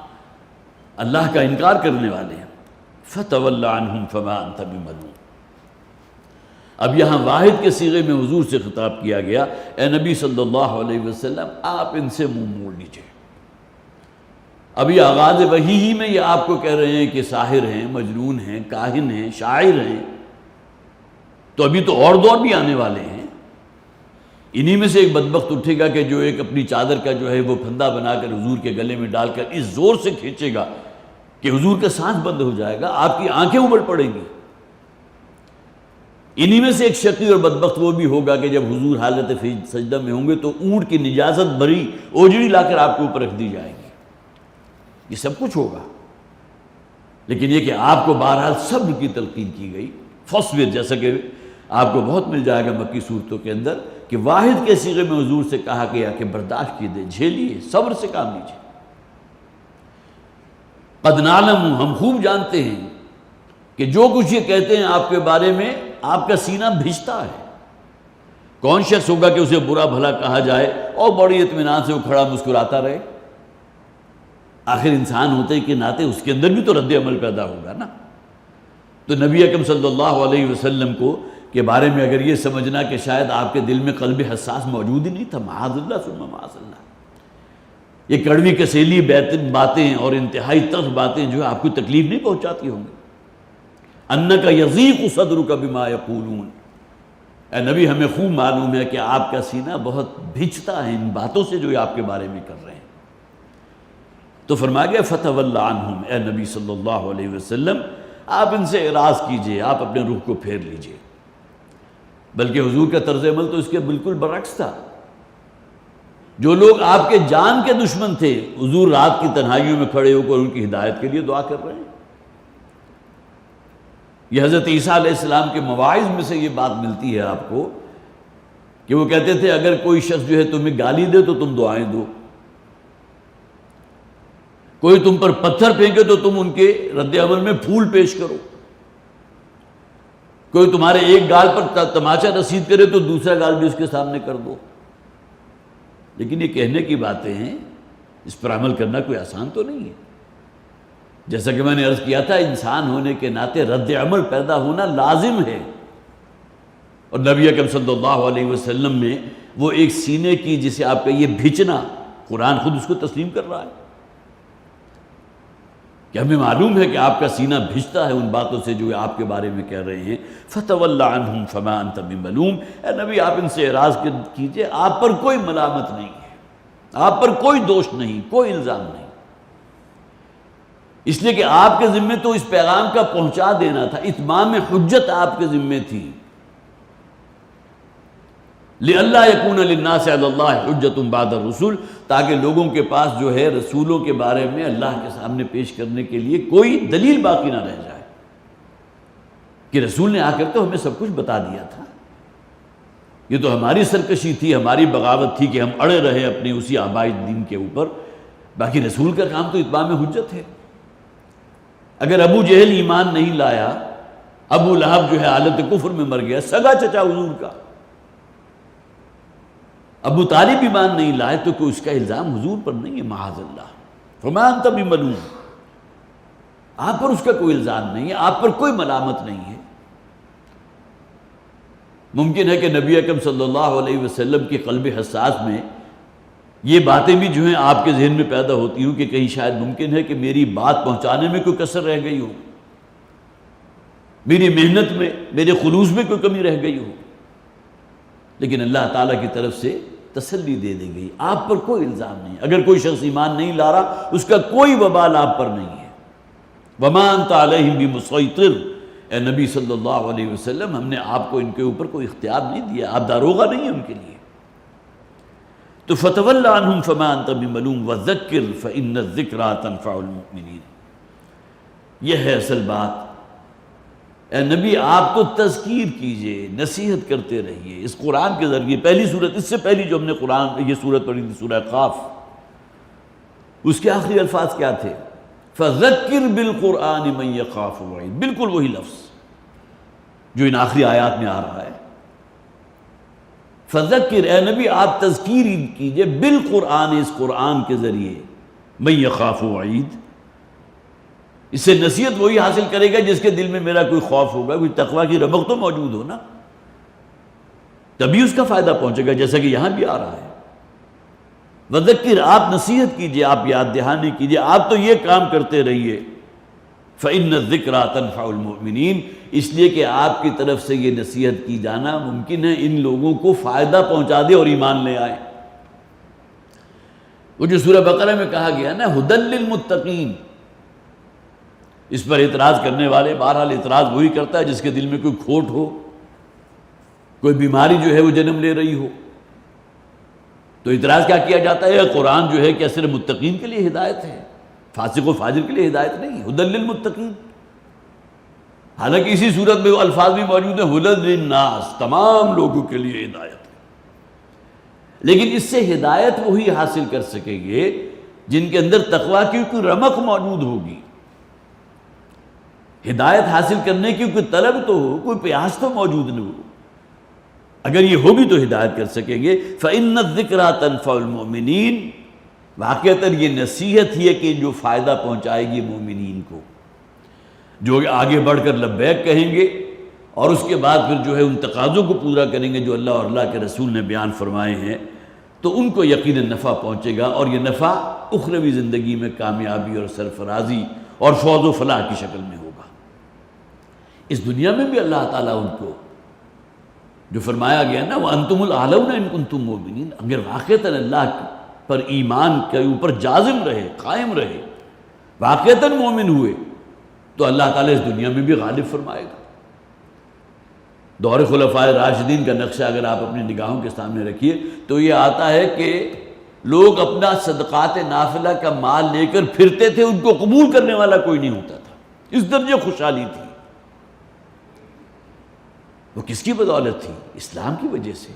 اللہ کا انکار کرنے والے ہیں۔ فتول عنہم فما انت بملوم۔ اب یہاں واحد کے صیغے میں حضور سے خطاب کیا گیا، اے نبی صلی اللہ علیہ وسلم آپ ان سے منہ موڑ لیجئے۔ ابھی آغاز وحی ہی میں یہ آپ کو کہہ رہے ہیں کہ ساحر ہیں، مجنون ہیں، کاہن ہیں، شاعر ہیں، تو ابھی تو اور دور بھی آنے والے ہیں۔ انہی میں سے ایک بدبخت اٹھے گا کہ جو ایک اپنی چادر کا جو ہے وہ پھندا بنا کر حضور کے گلے میں ڈال کر اس زور سے کھینچے گا کہ حضور کا سانس بند ہو جائے گا، آپ کی آنکھیں ابل پڑیں گی۔ انہی میں سے ایک شقی اور بدبخت وہ بھی ہوگا کہ جب حضور حالت سجدہ میں ہوں گے تو اونٹ کی نجاست بھری اوجڑی لا کر آپ کے اوپر رکھ دی جائے گی۔ یہ سب کچھ ہوگا، لیکن یہ کہ آپ کو بہرحال صبر کی تلقین کی گئی، فصبر، جیسا کہ آپ کو بہت مل جائے گا مکی صورتوں کے اندر کہ واحد کے صیغے میں حضور سے کہا گیا کہ برداشت کیجیے، جھیلیے، صبر سے کام لیجیے۔ قد نعلم، ہم خوب جانتے ہیں کہ جو کچھ یہ کہتے ہیں آپ کے بارے میں آپ کا سینہ بھیجتا ہے۔ کون شخص ہوگا کہ اسے برا بھلا کہا جائے اور بڑی اطمینان سے وہ کھڑا مسکراتا رہے؟ آخر انسان ہوتے کے ناطے اس کے اندر بھی تو رد عمل پیدا ہوگا نا۔ تو نبی اکرم صلی اللہ علیہ وسلم کو کے بارے میں اگر یہ سمجھنا کہ شاید آپ کے دل میں قلب حساس موجود ہی نہیں تھا، معاذ اللہ ثم معاذ اللہ، یہ کڑوی کسیلی باتیں اور انتہائی تلخ باتیں جو آپ کو تکلیف نہیں پہنچاتی ہوں گی؟ انک یضیق صدرک بما یقولون، اے نبی ہمیں خوب معلوم ہے کہ آپ کا سینہ بہت بھیجتا ہے ان باتوں سے جو آپ کے بارے میں کر رہے ہیں۔ تو فرمایا گیا فتول عنہم، اے نبی صلی اللہ علیہ وسلم آپ ان سے اعراض کیجئے، آپ اپنے رخ کو پھیر لیجئے۔ بلکہ حضور کا طرز عمل تو اس کے بالکل برعکس تھا۔ جو لوگ آپ کے جان کے دشمن تھے، حضور رات کی تنہائیوں میں کھڑے ہو کر ان کی ہدایت کے لیے دعا کر رہے ہیں۔ یہ حضرت عیسیٰ علیہ السلام کے مواعظ میں سے یہ بات ملتی ہے آپ کو کہ وہ کہتے تھے اگر کوئی شخص جو ہے تمہیں گالی دے تو تم دعائیں دو، کوئی تم پر پتھر پھینکے تو تم ان کے رد عمل میں پھول پیش کرو، کوئی تمہارے ایک گال پر تماچا رسید کرے تو دوسرا گال بھی اس کے سامنے کر دو۔ لیکن یہ کہنے کی باتیں ہیں، اس پر عمل کرنا کوئی آسان تو نہیں ہے۔ جیسا کہ میں نے عرض کیا تھا، انسان ہونے کے ناطے رد عمل پیدا ہونا لازم ہے، اور نبی اکرم صلی اللہ علیہ وسلم میں وہ ایک سینے کی جسے آپ کا یہ بھیچنا، قرآن خود اس کو تسلیم کر رہا ہے کہ ہمیں معلوم ہے کہ آپ کا سینہ بھیجتا ہے ان باتوں سے جو آپ کے بارے میں کہہ رہے ہیں۔ فتول عنہم فما انت بملوم، اے نبی آپ ان سے اعراض کیجئے، آپ پر کوئی ملامت نہیں ہے، آپ پر کوئی دوش نہیں، کوئی الزام نہیں، اس لیے کہ آپ کے ذمے تو اس پیغام کا پہنچا دینا تھا، اتمام حجت آپ کے ذمے تھی۔ لِأَلَّا يَكُونَ لِلنَّاسِ عَلَى اللَّهِ حُجَّةٌ بَعْدَ الرُّسُلِ، تاکہ لوگوں کے پاس جو ہے رسولوں کے بارے میں اللہ کے سامنے پیش کرنے کے لیے کوئی دلیل باقی نہ رہ جائے کہ رسول نے آ کر تو ہمیں سب کچھ بتا دیا تھا۔ یہ تو ہماری سرکشی تھی، ہماری بغاوت تھی کہ ہم اڑے رہے اپنے اسی آبائی دین کے اوپر، باقی رسول کا کام تو اتمام حجت ہے۔ اگر ابو جہل ایمان نہیں لایا، ابو لہب جو ہے حالت کفر میں مر گیا، سگا چچا حضور کا، ابو طالب ایمان نہیں لائے، تو کوئی اس کا الزام حضور پر نہیں ہے، معاذ اللہ۔ فما انت بملوم، آپ پر اس کا کوئی الزام نہیں ہے، آپ پر کوئی ملامت نہیں ہے۔ ممکن ہے کہ نبی اکرم صلی اللہ علیہ وسلم کی قلب حساس میں یہ باتیں بھی جو ہیں آپ کے ذہن میں پیدا ہوتی ہوں کہ کہیں شاید ممکن ہے کہ میری بات پہنچانے میں کوئی کسر رہ گئی ہو، میری محنت میں، میرے خلوص میں کوئی کمی رہ گئی ہو، لیکن اللہ تعالیٰ کی طرف سے تسلی دے دی گئی، آپ پر کوئی الزام نہیں۔ اگر کوئی شخص ایمان نہیں لا رہا، اس کا کوئی وبال آپ پر نہیں ہے۔ وَمَا أَنْتَ عَلَيْهِمْ بِمُسَيْطِرٍ، اے نبی صلی اللہ علیہ وسلم، ہم نے آپ کو ان کے اوپر کوئی اختیار نہیں دیا، آپ داروغہ نہیں ہیں ان کے لیے۔ تو فَتَوَلَّ عَنْهُمْ فَمَا أَنْتَ بِمَلُومٍ وَذَكِّرْ فَإِنَّ الذِّكْرَىٰ تَنفَعُ الْمُؤْمِنِينَ۔ یہ ہے اصل بات۔ اے نبی آپ تو تذکیر کیجئے، نصیحت کرتے رہیے اس قرآن کے ذریعے۔ پہلی صورت، اس سے پہلی جو ہم نے قرآن یہ صورت پڑھی تھی سورہ قاف، اس کے آخری الفاظ کیا تھے؟ فَذَكِّرْ بِالْقُرْآنِ مَنْ يَخَافُ وَعِيدٍ، بالکل وہی لفظ جو ان آخری آیات میں آ رہا ہے۔ فَذَكِّرْ، اے نبی آپ تذکیر کیجئے، بالقرآن، اس قرآن کے ذریعے، مَنْ يَخَافُ وَعِيدٍ، اس سے نصیحت وہی حاصل کرے گا جس کے دل میں میرا کوئی خوف ہوگا، کوئی تقویٰ کی رمق تو موجود ہو نا، تبھی اس کا فائدہ پہنچے گا، جیسا کہ یہاں بھی آ رہا ہے۔ وذکر، آپ نصیحت کیجئے، آپ یاد دہانی کیجئے، آپ تو یہ کام کرتے رہیے۔ فإن الذکریٰ تنفع المؤمنین، اس لیے کہ آپ کی طرف سے یہ نصیحت کی جانا ممکن ہے ان لوگوں کو فائدہ پہنچا دے اور ایمان لے آئے۔ وہ جو سورہ بقرہ میں کہا گیا نا ھدی للمتقین، اس پر اعتراض کرنے والے بہرحال اعتراض وہی کرتا ہے جس کے دل میں کوئی کھوٹ ہو، کوئی بیماری جو ہے وہ جنم لے رہی ہو، تو اعتراض کیا کیا جاتا ہے؟ قرآن جو ہے کیا صرف متقین کے لیے ہدایت ہے، فاسق و فاجر کے لیے ہدایت نہیں، ھدی للمتقین۔ حالانکہ اسی صورت میں وہ الفاظ بھی موجود ہیں ھدی للناس، تمام لوگوں کے لیے ہدایت ہے، لیکن اس سے ہدایت وہی حاصل کر سکیں گے جن کے اندر تقویٰ کی کوئی رمق موجود ہوگی۔ ہدایت حاصل کرنے کی کوئی طلب تو ہو، کوئی پیاس تو موجود نہ ہو، اگر یہ ہوگی تو ہدایت کر سکیں گے۔ فَإِنَّ الذِّكْرَىٰ تَنفَعُ الْمُؤْمِنِينَ، واقعتاً یہ نصیحت ہی ہے کہ جو فائدہ پہنچائے گی مومنین کو، جو آگے بڑھ کر لبیک کہیں گے اور اس کے بعد پھر جو ہے ان تقاضوں کو پورا کریں گے جو اللہ اور اللہ کے رسول نے بیان فرمائے ہیں، تو ان کو یقیناً نفع پہنچے گا، اور یہ نفع اخروی زندگی میں کامیابی اور سرفرازی اور فوز و فلاح کی شکل میں ہوگا۔ اس دنیا میں بھی اللہ تعالیٰ ان کو جو فرمایا گیا نا وَأَنْتُمُ الْأَعْلَوْنَ إِن كُنتُم مُؤْمِنِينَ، اگر واقعتاً اللہ پر ایمان کے اوپر جازم رہے، قائم رہے، واقعتاً مومن ہوئے، تو اللہ تعالیٰ اس دنیا میں بھی غالب فرمائے گا۔ دور خلفائے راشدین کا نقشہ اگر آپ اپنی نگاہوں کے سامنے رکھیے تو یہ آتا ہے کہ لوگ اپنا صدقات نافلہ کا مال لے کر پھرتے تھے، ان کو قبول کرنے والا کوئی نہیں ہوتا تھا، اس درجے خوشحالی تھی۔ وہ کس کی بدولت تھی؟ اسلام کی وجہ سے۔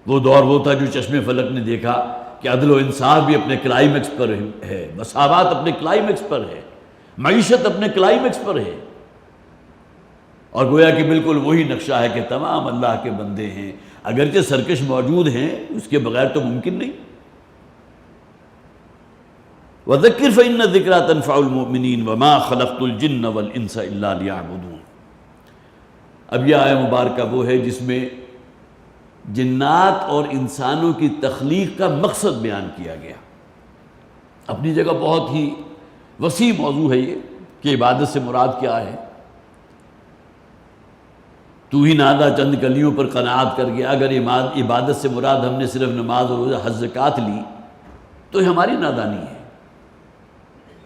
وہ دور وہ تھا جو چشم فلک نے دیکھا کہ عدل و انصاف بھی اپنے کلائمیکس پر ہے، مساوات اپنے کلائمیکس پر ہے، معیشت اپنے کلائمیکس پر ہے، اور گویا کہ بالکل وہی نقشہ ہے کہ تمام اللہ کے بندے ہیں، اگرچہ سرکش موجود ہیں، اس کے بغیر تو ممکن نہیں۔ وَذَكِّرْ فَإِنَّ الذِّكْرَىٰ تَنفَعُ الْمُؤْمِنِينَ وَمَا خَلَقْتُ الْجِنَّ وَالْإِنسَ إِلَّا لِيَعْبُدُونَ۔ اب یہ آیہ مبارکہ وہ ہے جس میں جنات اور انسانوں کی تخلیق کا مقصد بیان کیا گیا۔ اپنی جگہ بہت ہی وسیع موضوع ہے یہ کہ عبادت سے مراد کیا ہے۔ تو ہی نادا چند کلیوں پر قناعت کر گیا، اگر عبادت سے مراد ہم نے صرف نماز اور روزہ حج زکوٰۃ لی تو یہ ہماری نادانی ہے۔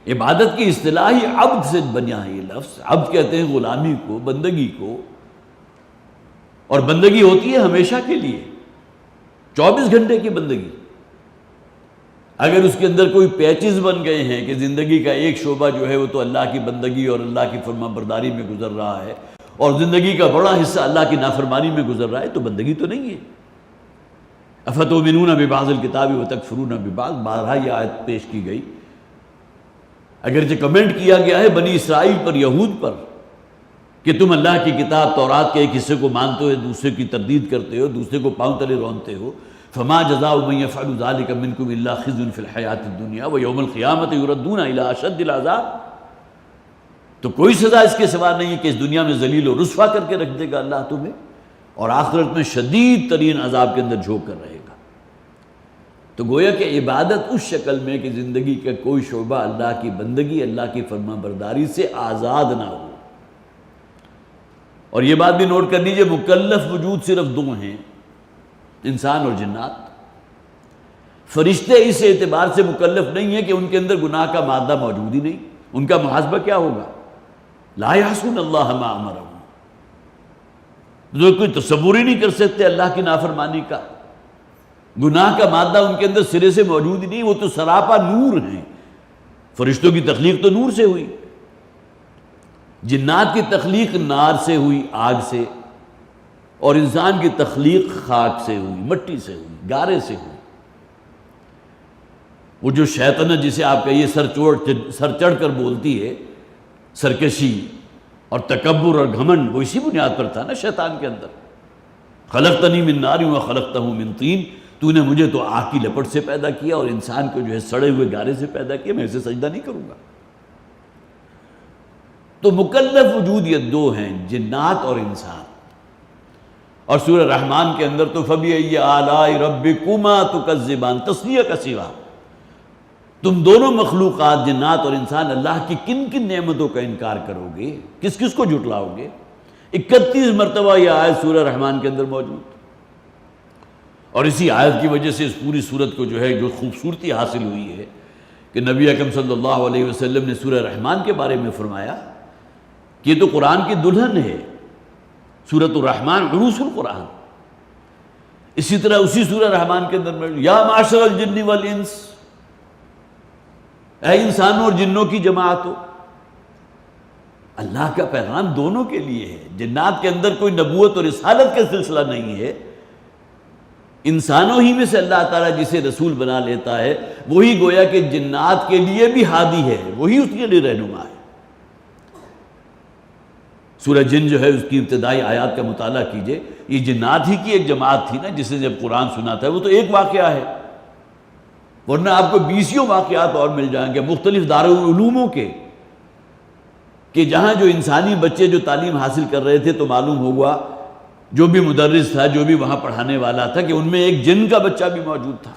عبادت کی اصطلاحی عبد سے بنیا ہے یہ لفظ، عبد کہتے ہیں غلامی کو، بندگی کو، اور بندگی ہوتی ہے ہمیشہ کے لیے، 24 گھنٹے کی بندگی. اگر اس کے اندر کوئی پیچز بن گئے ہیں کہ زندگی کا ایک شعبہ جو ہے وہ تو اللہ کی بندگی اور اللہ کی فرما برداری میں گزر رہا ہے اور زندگی کا بڑا حصہ اللہ کی نافرمانی میں گزر رہا ہے، تو بندگی تو نہیں ہے. افتؤمنون ببعض الکتاب وتکفرون ببعض، بارہا یہ آیت پیش کی گئی. اگرچہ کمنٹ کیا گیا ہے بنی اسرائیل پر، یہود پر، کہ تم اللہ کی کتاب تورات کے ایک حصے کو مانتے ہو، دوسرے کی تردید کرتے ہو، دوسرے کو پاؤں تلے رونتے ہو. فما جزاء من يفعل ذلك منكم الا خزي في الحیاۃ الدنیا ويوم القیامۃ يردون الى اشد العذاب. تو کوئی سزا اس کے سوا نہیں ہے کہ اس دنیا میں ذلیل و رسوا کر کے رکھ دے گا اللہ تمہیں، اور آخرت میں شدید ترین عذاب کے اندر جھونک کر رہے گا. تو گویا کہ عبادت اس شکل میں کہ زندگی کا کوئی شعبہ اللہ کی بندگی، اللہ کی فرما برداری سے آزاد نہ ہو. اور یہ بات بھی نوٹ کر لیجئے، مکلف وجود صرف دو ہیں، انسان اور جنات. فرشتے اس اعتبار سے مکلف نہیں ہیں کہ ان کے اندر گناہ کا مادہ موجود ہی نہیں. ان کا محاسبہ کیا ہوگا؟ لا یعصون اللہ ما امرهم. جو کوئی تصور ہی نہیں کر سکتے اللہ کی نافرمانی کا. گناہ کا مادہ ان کے اندر سرے سے موجود ہی نہیں، وہ تو سراپا نور ہیں. فرشتوں کی تخلیق تو نور سے ہوئی، جنات کی تخلیق نار سے ہوئی، آگ سے، اور انسان کی تخلیق خاک سے ہوئی، مٹی سے ہوئی، گارے سے ہوئی. وہ جو شیطنت جسے آپ کہیے سر چڑھ کر بولتی ہے، سرکشی اور تکبر اور گھمنڈ، وہ اسی بنیاد پر تھا نا شیطان کے اندر. خلقتنی من نار وخلقتہ من طین، تو نے مجھے تو آگ کی لپٹ سے پیدا کیا اور انسان کو جو ہے سڑے ہوئے گارے سے پیدا کیا، میں اسے سجدہ نہیں کروں گا. تو مکلف وجود یہ دو ہیں، جنات اور انسان. اور سورہ رحمان کے اندر تو فَبِأَيِّ آلَاءِ رَبِّكُمَا تُكَذِّبَانِ، تسلیہ کا صیغہ. تم دونوں مخلوقات جنات اور انسان اللہ کی کن کن نعمتوں کا انکار کرو گے، کس کس کو جھٹلاؤ گے؟ 31 مرتبہ یہ آیت سورہ رحمان کے اندر موجود. اور اسی آیت کی وجہ سے اس پوری سورت کو جو ہے جو خوبصورتی حاصل ہوئی ہے کہ نبی اکرم صلی اللہ علیہ وسلم نے سورہ رحمان کے بارے میں فرمایا کہ یہ تو قرآن کی دلہن ہے. سورۃ الرحمن عروس القرآن. اسی طرح اسی سورہ رحمان کے اندر یا معشر الجن والانس، اے انسانوں اور جنوں کی جماعت ہو. اللہ کا پیغام دونوں کے لیے ہے. جنات کے اندر کوئی نبوت اور رسالت کا سلسلہ نہیں ہے. انسانوں ہی میں سے اللہ تعالیٰ جسے رسول بنا لیتا ہے وہی گویا کہ جنات کے لیے بھی ہادی ہے، وہی اس کے لیے رہنما ہے. سورہ جن جو ہے اس کی ابتدائی آیات کا مطالعہ کیجئے، یہ جنات ہی کی ایک جماعت تھی نا جسے جب قرآن سنا تھا. وہ تو ایک واقعہ ہے، ورنہ آپ کو 20 واقعات اور مل جائیں گے مختلف دارالعلوموں کے، کہ جہاں جو انسانی بچے جو تعلیم حاصل کر رہے تھے تو معلوم ہوا جو بھی مدرس تھا، جو بھی وہاں پڑھانے والا تھا، کہ ان میں ایک جن کا بچہ بھی موجود تھا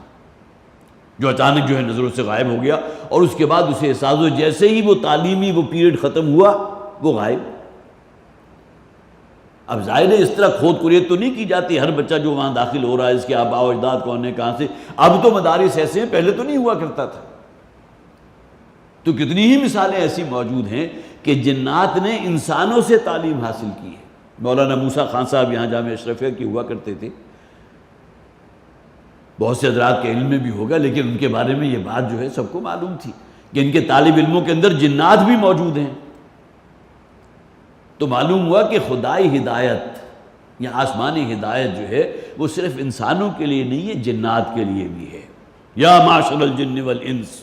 جو اچانک جو ہے نظروں سے غائب ہو گیا. اور اس کے بعد اسے احساس ہوا جیسے ہی وہ تعلیمی وہ پیریڈ ختم ہوا وہ غائب. اب ظاہر ہے اس طرح کھود کریت تو نہیں کی جاتی ہر بچہ جو وہاں داخل ہو رہا ہے اس کے آباء و اجداد کون ہے کہاں سے. اب تو مدارس ایسے ہیں، پہلے تو نہیں ہوا کرتا تھا. تو کتنی ہی مثالیں ایسی موجود ہیں کہ جنات نے انسانوں سے تعلیم حاصل کی ہے. مولانا موسیٰ خان صاحب یہاں جامعہ اشرفیہ کی ہوا کرتے تھے. بہت سے حضرات کے علم میں بھی ہوگا، لیکن ان کے بارے میں یہ بات جو ہے سب کو معلوم تھی کہ ان کے طالب علموں کے اندر جنات بھی موجود ہیں. تو معلوم ہوا کہ خدائی ہدایت یا آسمانی ہدایت جو ہے وہ صرف انسانوں کے لیے نہیں ہے، جنات کے لیے بھی ہے. یا معشر الجن والانس،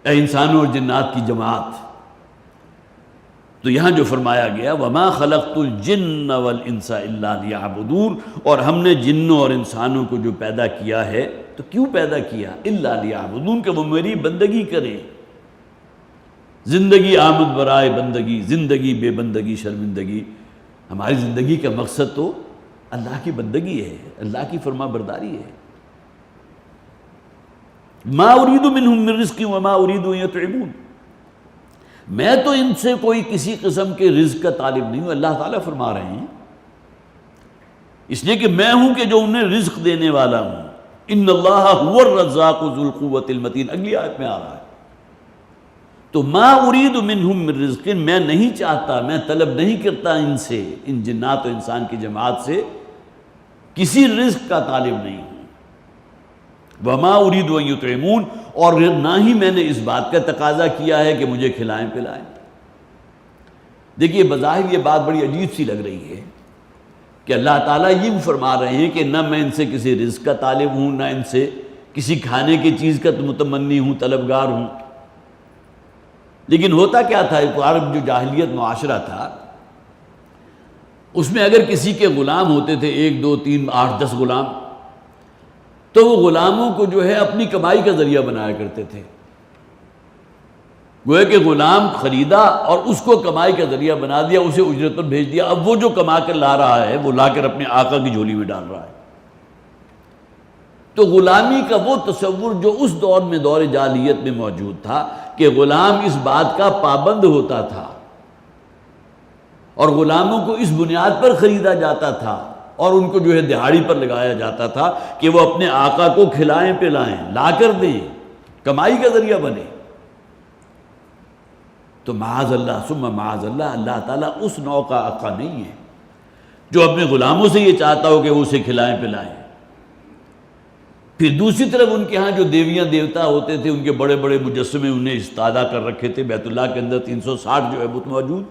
اے انسانوں اور جنات کی جماعت. تو یہاں جو فرمایا گیا وما خلقت الجن والانس الا لیعبدون، اور ہم نے جنوں اور انسانوں کو جو پیدا کیا ہے تو کیوں پیدا کیا؟ الا لیعبدون، کہ وہ میری بندگی کریں. زندگی آمد برائے بندگی، زندگی بے بندگی شرمندگی. ہماری زندگی کا مقصد تو اللہ کی بندگی ہے، اللہ کی فرما برداری ہے. ما اريد منهم من رزق وما اريد ان يطعمون، میں تو ان سے کوئی کسی قسم کے رزق کا طالب نہیں ہوں. اللہ تعالیٰ فرما رہے ہیں اس لیے کہ میں ہوں کہ جو انہیں رزق دینے والا ہوں. ان اللہ هو الرزاق ذو القوة المتین، اگلی آیت میں آ رہا ہے. تو ما اريد منهم من رزق، میں نہیں چاہتا، میں طلب نہیں کرتا ان سے، ان جنات و انسان کی جماعت سے کسی رزق کا طالب نہیں ہوں. وما اريد ان يطعمون، اور نہ ہی میں نے اس بات کا تقاضا کیا ہے کہ مجھے کھلائیں پلائیں۔ دیکھیے بظاہر یہ بات بڑی عجیب سی لگ رہی ہے کہ اللہ تعالیٰ یہ فرما رہے ہیں کہ نہ میں ان سے کسی رزق کا طالب ہوں، نہ ان سے کسی کھانے کی چیز کا متمنی ہوں، طلبگار ہوں۔ لیکن ہوتا کیا تھا، عرب جو جاہلیت معاشرہ تھا اس میں اگر کسی کے غلام ہوتے تھے 1 2 3 8 10 غلام، تو وہ غلاموں کو جو ہے اپنی کمائی کا ذریعہ بنایا کرتے تھے۔ گویا کہ غلام خریدا اور اس کو کمائی کا ذریعہ بنا دیا، اسے اجرت پر بھیج دیا، اب وہ جو کما کر لا رہا ہے وہ لا کر اپنے آقا کی جھولی میں ڈال رہا ہے۔ تو غلامی کا وہ تصور جو اس دور میں دور جاہلیت میں موجود تھا کہ غلام اس بات کا پابند ہوتا تھا اور غلاموں کو اس بنیاد پر خریدا جاتا تھا اور ان کو جو ہے دہاڑی پر لگایا جاتا تھا کہ وہ اپنے آقا کو کھلائیں پلائیں، لا کر دیں، کمائی کا ذریعہ بنے۔ تو معاذ اللہ ثم معاذ اللہ، اللہ تعالیٰ اس نوع کا آقا نہیں ہے جو اپنے غلاموں سے یہ چاہتا ہو کہ وہ اسے کھلائیں پلائیں۔ پھر دوسری طرف ان کے ہاں جو دیویاں دیوتا ہوتے تھے، ان کے بڑے بڑے مجسمے انہیں استادہ کر رکھے تھے، بیت اللہ کے اندر 360 جو ہے بت موجود۔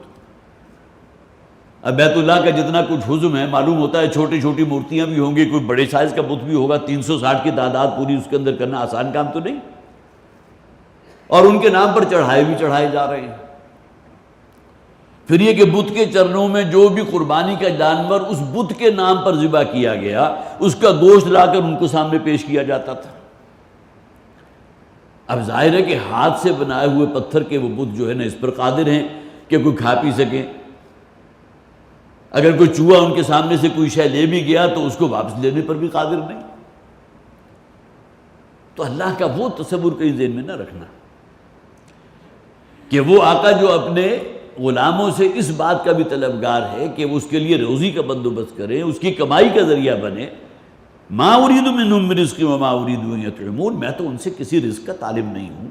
اب بیت اللہ کا جتنا کچھ حجم ہے، معلوم ہوتا ہے چھوٹی چھوٹی مورتیاں بھی ہوں گی، کوئی بڑے سائز کا بت بھی ہوگا، 360 کی تعداد پوری اس کے اندر کرنا آسان کام تو نہیں، اور ان کے نام پر چڑھائے بھی چڑھائے جا رہے ہیں۔ پھر یہ کہ بت کے چرنوں میں جو بھی قربانی کا جانور اس بت کے نام پر ذبح کیا گیا، اس کا گوشت لا کر ان کو سامنے پیش کیا جاتا تھا۔ اب ظاہر ہے کہ ہاتھ سے بنائے ہوئے پتھر کے وہ بت جو ہے نا اس پر قادر ہیں کہ کوئی کھا پی سکیں۔ اگر کوئی چوہا ان کے سامنے سے کوئی شے لے بھی گیا تو اس کو واپس لینے پر بھی قادر نہیں۔ تو اللہ کا وہ تصور کہیں ذہن میں نہ رکھنا کہ وہ آقا جو اپنے غلاموں سے اس بات کا بھی طلبگار ہے کہ وہ اس کے لیے روزی کا بندوبست کریں، اس کی کمائی کا ذریعہ بنے۔ ما اريد منهم من رزق وما اريد ان يطعمون، میں تو ان سے کسی رزق کا طالب نہیں ہوں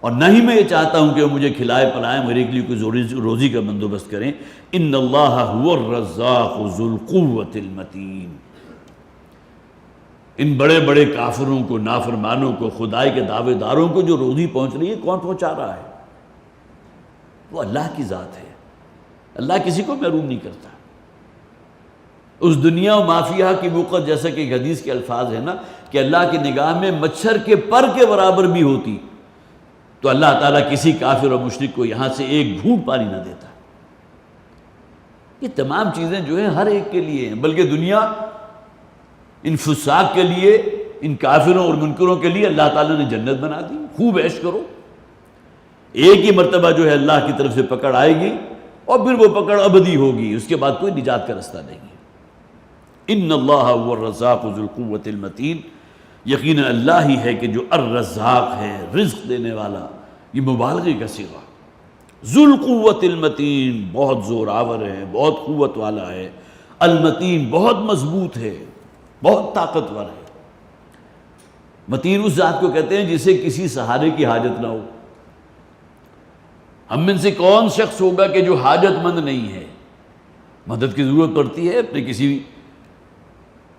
اور نہ ہی میں یہ چاہتا ہوں کہ وہ مجھے کھلائے پلائیں، میرے لیے کوئی روزی کا بندوبست کریں۔ ان اللہ هو الرزاق ذو القوة المتین۔ ان بڑے بڑے کافروں کو، نافرمانوں کو، خدائی کے دعوے داروں کو جو روزی پہنچ رہی ہے، کون پہنچا رہا ہے؟ وہ اللہ کی ذات ہے۔ اللہ کسی کو محروم نہیں کرتا۔ اس دنیا و مافیہ کی وقت، جیسا کہ حدیث کے الفاظ ہیں نا کہ اللہ کی نگاہ میں مچھر کے پر کے برابر بھی ہوتی تو اللہ تعالیٰ کسی کافر اور مشرک کو یہاں سے ایک گھونٹ پانی نہ دیتا۔ یہ تمام چیزیں جو ہیں ہر ایک کے لیے ہیں، بلکہ دنیا ان فساق کے لیے، ان کافروں اور منکروں کے لیے اللہ تعالیٰ نے جنت بنا دی، خوب عیش کرو۔ ایک ہی مرتبہ جو ہے اللہ کی طرف سے پکڑ آئے گی اور پھر وہ پکڑ ابدی ہوگی، اس کے بعد کوئی نجات کا رستہ نہیں ہے۔ ان اللہ هو الرزاق ذو القوة المتین، یقینا اللہ ہی ہے کہ جو الرزاق ہے، رزق دینے والا، یہ مبالغے کا صیغہ، ذو القوة المتین، بہت زور آور ہے، بہت قوت والا ہے، المتین بہت مضبوط ہے، بہت طاقتور ہے۔ متین اس ذات کو کہتے ہیں جسے کسی سہارے کی حاجت نہ ہو۔ ہم میں سے کون شخص ہوگا کہ جو حاجت مند نہیں ہے؟ مدد کی ضرورت پڑتی ہے، اپنے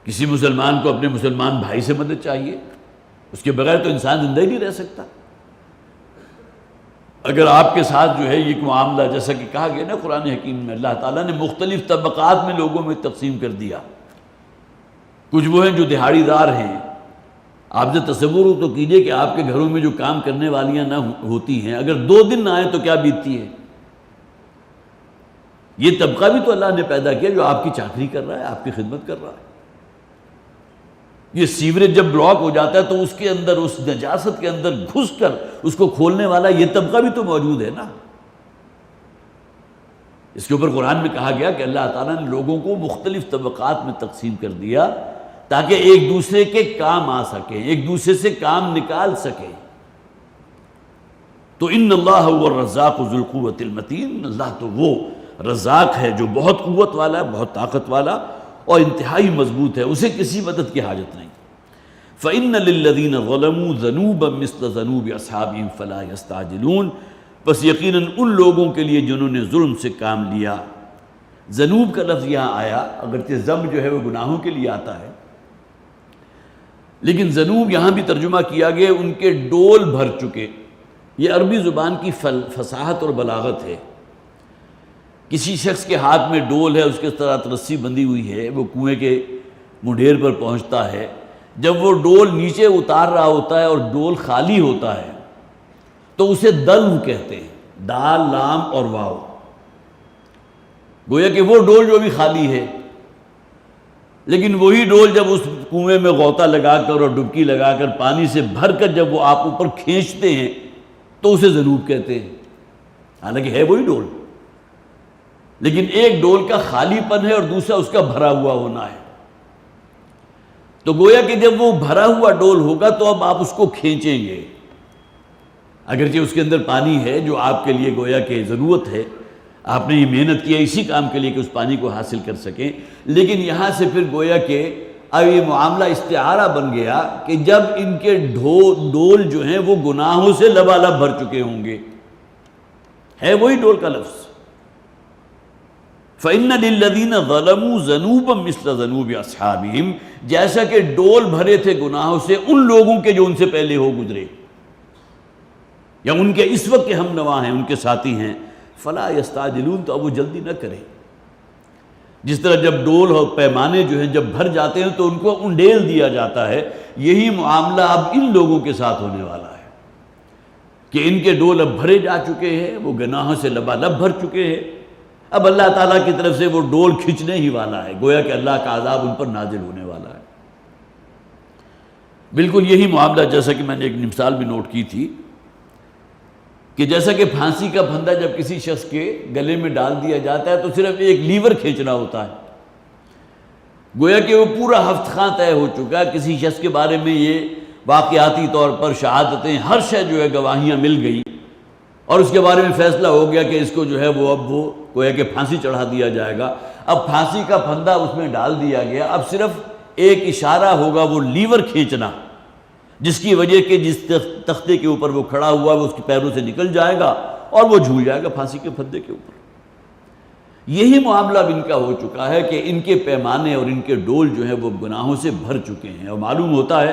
کسی مسلمان کو اپنے مسلمان بھائی سے مدد چاہیے، اس کے بغیر تو انسان زندہ ہی نہیں رہ سکتا۔ اگر آپ کے ساتھ جو ہے یہ معاملہ، جیسا کہ کہا گیا نا قرآن حکیم میں، اللہ تعالیٰ نے مختلف طبقات میں لوگوں میں تقسیم کر دیا۔ کچھ وہ ہیں جو دہاڑی دار ہیں، آپ سے تصور تو کیجئے کہ آپ کے گھروں میں جو کام کرنے والیاں نہ ہوتی ہیں، اگر 2 دن نہ آئیں تو کیا بیتتی ہے۔ یہ طبقہ بھی تو اللہ نے پیدا کیا جو آپ کی چاکری کر رہا ہے، آپ کی خدمت کر رہا ہے۔ یہ سیوریج جب بلاک ہو جاتا ہے تو اس کے اندر، اس نجاست کے اندر گھس کر اس کو کھولنے والا یہ طبقہ بھی تو موجود ہے نا۔ اس کے اوپر قرآن میں کہا گیا کہ اللہ تعالیٰ نے لوگوں کو مختلف طبقات میں تقسیم کر دیا تاکہ ایک دوسرے کے کام آ سکیں، ایک دوسرے سے کام نکال سکیں۔ تو ان اللہ هو الرزاق ذو القوة المتین، اللہ تو وہ رزاق ہے جو بہت قوت والا ہے، بہت طاقت والا اور انتہائی مضبوط ہے، اسے کسی مدد کی حاجت نہیں۔ فَإِنَّ لِلَّذِينَ ظَلَمُوا ذَنُوبًا مِثْلَ ذَنُوبِ أَصْحَابِهِمْ فَلَا يَسْتَعْجِلُونَ، بس یقیناً ان لوگوں کے لیے جنہوں نے ظلم سے کام لیا۔ ذنوب کا لفظ یہاں آیا، اگرچہ ذنب جو ہے وہ گناہوں کے لیے آتا ہے، لیکن ذنوب یہاں بھی ترجمہ کیا گیا ان کے ڈول بھر چکے. یہ عربی زبان کی فصاحت اور بلاغت ہے. کسی شخص کے ہاتھ میں ڈول ہے، اس کے ساتھ رسی بندھی ہوئی ہے، وہ کنویں کے منڈیر پر پہنچتا ہے. جب وہ ڈول نیچے اتار رہا ہوتا ہے اور ڈول خالی ہوتا ہے تو اسے دلو کہتے ہیں، دال لام اور واو. گویا کہ وہ ڈول جو بھی خالی ہے، لیکن وہی ڈول جب اس کنویں میں غوطہ لگا کر اور ڈبکی لگا کر پانی سے بھر کر جب وہ آپ اوپر کھینچتے ہیں تو اسے ذنوب کہتے ہیں. حالانکہ ہے وہی ڈول، لیکن ایک ڈول کا خالی پن ہے اور دوسرا اس کا بھرا ہوا ہونا ہے. تو گویا کہ جب وہ بھرا ہوا ڈول ہوگا تو اب آپ اس کو کھینچیں گے، اگرچہ اس کے اندر پانی ہے جو آپ کے لیے گویا کہ ضرورت ہے، آپ نے یہ محنت کیا اسی کام کے لیے کہ اس پانی کو حاصل کر سکیں. لیکن یہاں سے پھر گویا کہ اب یہ معاملہ استعارہ بن گیا کہ جب ان کے ڈول جو ہیں وہ گناہوں سے لبالب بھر چکے ہوں گے. ہے وہی ڈول کا لفظ. فَإِنَّ لِلَّذِينَ ظَلَمُوا ذَنُوبًا مِثْلَ ذَنُوبِ أَصْحَابِهِمْ، جیسا کہ ڈول بھرے تھے گناہوں سے ان لوگوں کے جو ان سے پہلے ہو گزرے یا ان کے اس وقت کے ہم نوا ہیں، ان کے ساتھی ہیں. فَلَا يَسْتَعْجِلُونَ، تو اب وہ جلدی نہ کریں. جس طرح جب ڈول اور پیمانے جو ہیں جب بھر جاتے ہیں تو ان کو انڈیل دیا جاتا ہے، یہی معاملہ اب ان لوگوں کے ساتھ ہونے والا ہے کہ ان کے ڈول اب بھرے جا چکے ہیں، وہ گناہوں سے لبالب بھر چکے ہیں. اب اللہ تعالیٰ کی طرف سے وہ ڈول کھنچنے ہی والا ہے، گویا کہ اللہ کا عذاب ان پر نازل ہونے والا ہے. بالکل یہی معاملہ جیسا کہ میں نے ایک مثال بھی نوٹ کی تھی کہ جیسا کہ پھانسی کا پھندا جب کسی شخص کے گلے میں ڈال دیا جاتا ہے تو صرف ایک لیور کھینچنا ہوتا ہے. گویا کہ وہ پورا ہفت خواں طے ہو چکا ہے. کسی شخص کے بارے میں یہ واقعاتی طور پر شہادتیں ہر شے جو ہے گواہیاں مل گئی اور اس کے بارے میں فیصلہ ہو گیا کہ اس کو جو ہے وہ اب وہ گویا کہ پھانسی چڑھا دیا جائے گا. اب پھانسی کا پھندا اس میں ڈال دیا گیا، اب صرف ایک اشارہ ہوگا وہ لیور کھینچنا، جس کی وجہ کہ جس تختے کے اوپر وہ کھڑا ہوا وہ اس کے پیروں سے نکل جائے گا اور وہ جھول جائے گا پھانسی کے پھندے کے اوپر. یہی معاملہ اب ان کا ہو چکا ہے کہ ان کے پیمانے اور ان کے ڈول جو ہیں وہ گناہوں سے بھر چکے ہیں. اور معلوم ہوتا ہے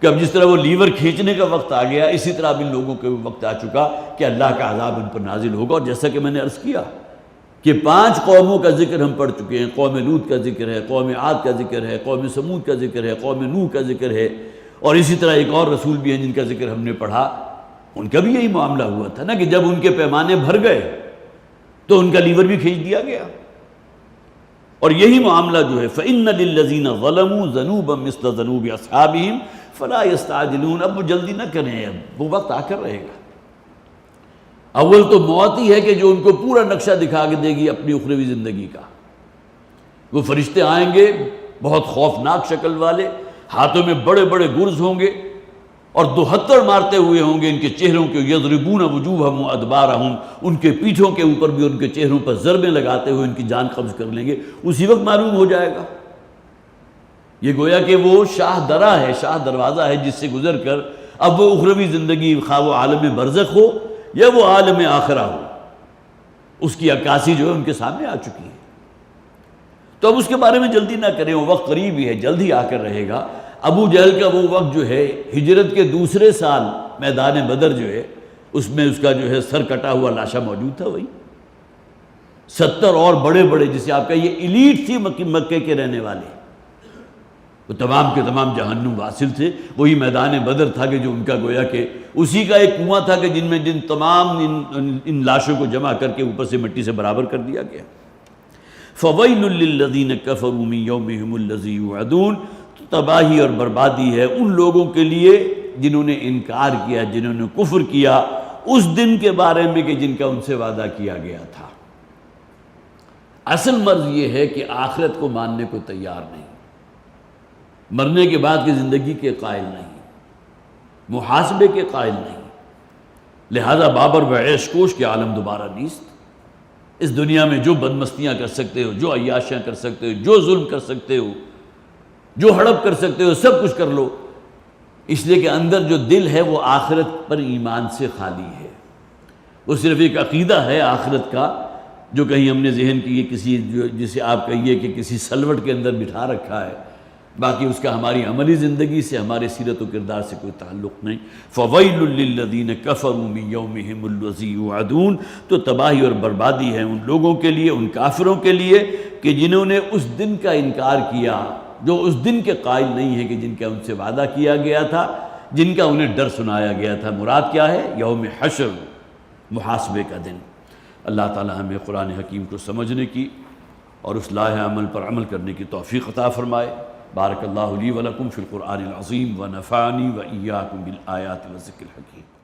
کہ اب جس طرح وہ لیور کھینچنے کا وقت آ گیا، اسی طرح اب ان لوگوں کے وقت آ چکا کہ اللہ کا عذاب ان پر نازل ہوگا. اور جیسا کہ میں نے عرض کیا کہ 5 قوموں کا ذکر ہم پڑھ چکے ہیں. قوم لوط کا ذکر ہے، قوم عاد کا ذکر ہے، قوم سمود کا ذکر ہے، قوم نوح کا ذکر ہے، اور اسی طرح ایک اور رسول بھی ہیں جن کا ذکر ہم نے پڑھا. ان کا بھی یہی معاملہ ہوا تھا نا کہ جب ان کے پیمانے بھر گئے تو ان کا لیور بھی کھینچ دیا گیا. اور یہی معاملہ جو ہے فَإِنَّ لِلَّذِينَ ظَلَمُوا ذَنُوبًا مِثْلَ ذَنُوبِ أَصْحَابِهِمْ فَلَا يَسْتَعْجِلُونَ. اب وہ جلدی نہ کریں، اب وہ وقت آ کر رہے گا. اول تو موت ہی ہے کہ جو ان کو پورا نقشہ دکھا کے دے گی اپنی اخروی زندگی کا. وہ فرشتے آئیں گے بہت خوفناک شکل والے، ہاتھوں میں بڑے بڑے گرز ہوں گے اور 72 مارتے ہوئے ہوں گے ان کے چہروں کے. یضربون وجوہہم وادبارہم، ان کے پیٹھوں کے اوپر بھی ان کے چہروں پر ضربیں لگاتے ہوئے ان کی جان قبض کر لیں گے. اسی وقت معلوم ہو جائے گا. یہ گویا کہ وہ شاہ درہ ہے، شاہ دروازہ ہے جس سے گزر کر اب وہ اخروی زندگی خواہ وہ عالم برزخ ہو یا وہ عالم آخرہ ہو، اس کی عکاسی جو ہے ان کے سامنے آ چکی ہے. تو اب اس کے بارے میں جلدی نہ کریں، وہ وقت قریب ہی ہے، جلدی آ کر رہے گا. ابو جہل کا وہ وقت جو ہے ہجرت کے دوسرے سال میدان بدر جو ہے اس میں اس کا جو ہے سر کٹا ہوا لاشا موجود تھا. وہی 70 اور بڑے بڑے جسے آپ کا یہ ایلیٹ تھی مکے کے رہنے والے، وہ تمام کے تمام جہنم واصل تھے. وہی میدان بدر تھا کہ جو ان کا گویا کہ اسی کا ایک کنواں تھا کہ جن تمام ان لاشوں کو جمع کر کے اوپر سے مٹی سے برابر کر دیا گیا. فَوَيْلٌ لِّلَّذِينَ كَفَرُوا مِن يَوْمِهِمُ الَّذِي يُوعَدُونَ. تباہی اور بربادی ہے ان لوگوں کے لیے جنہوں نے انکار کیا، جنہوں نے کفر کیا اس دن کے بارے میں کہ جن کا ان سے وعدہ کیا گیا تھا. اصل مرض یہ ہے کہ آخرت کو ماننے کو تیار نہیں، مرنے کے بعد کی زندگی کے قائل نہیں، محاسبے کے قائل نہیں. لہذا بابر و عیش کوش کے عالم دوبارہ نیست. اس دنیا میں جو بدمستیاں کر سکتے ہو، جو عیاشیاں کر سکتے ہو، جو ظلم کر سکتے ہو، جو ہڑپ کر سکتے ہو، سب کچھ کر لو، اس لیے کہ اندر جو دل ہے وہ آخرت پر ایمان سے خالی ہے. وہ صرف ایک عقیدہ ہے آخرت کا جو کہیں ہم نے ذہن کی کسی جسے آپ کہیے کہ کسی سلوٹ کے اندر بٹھا رکھا ہے باقی اس کا ہماری عملی زندگی سے، ہمارے سیرت و کردار سے کوئی تعلق نہیں۔ فَوَيْلٌ لِّلَّذِينَ كَفَرُوا مِن يَوْمِهِمُ الَّذِي يُوعَدُونَ، تو تباہی اور بربادی ہے ان لوگوں کے لیے، ان کافروں کے لیے کہ جنہوں نے اس دن کا انکار کیا، جو اس دن کے قائل نہیں ہیں کہ جن کا ان سے وعدہ کیا گیا تھا، جن کا انہیں ڈر سنایا گیا تھا۔ مراد کیا ہے؟ یوم حشر، محاسبے کا دن۔ اللہ تعالی ہمیں قرآن حکیم کو سمجھنے کی اور اس لاہ عمل پر عمل کرنے کی توفیق عطا فرمائے۔ بارک اللہ لی ولکم فی القرآن العظیم ونفعنی وإیاکم بالآیات والذکر الحکیم۔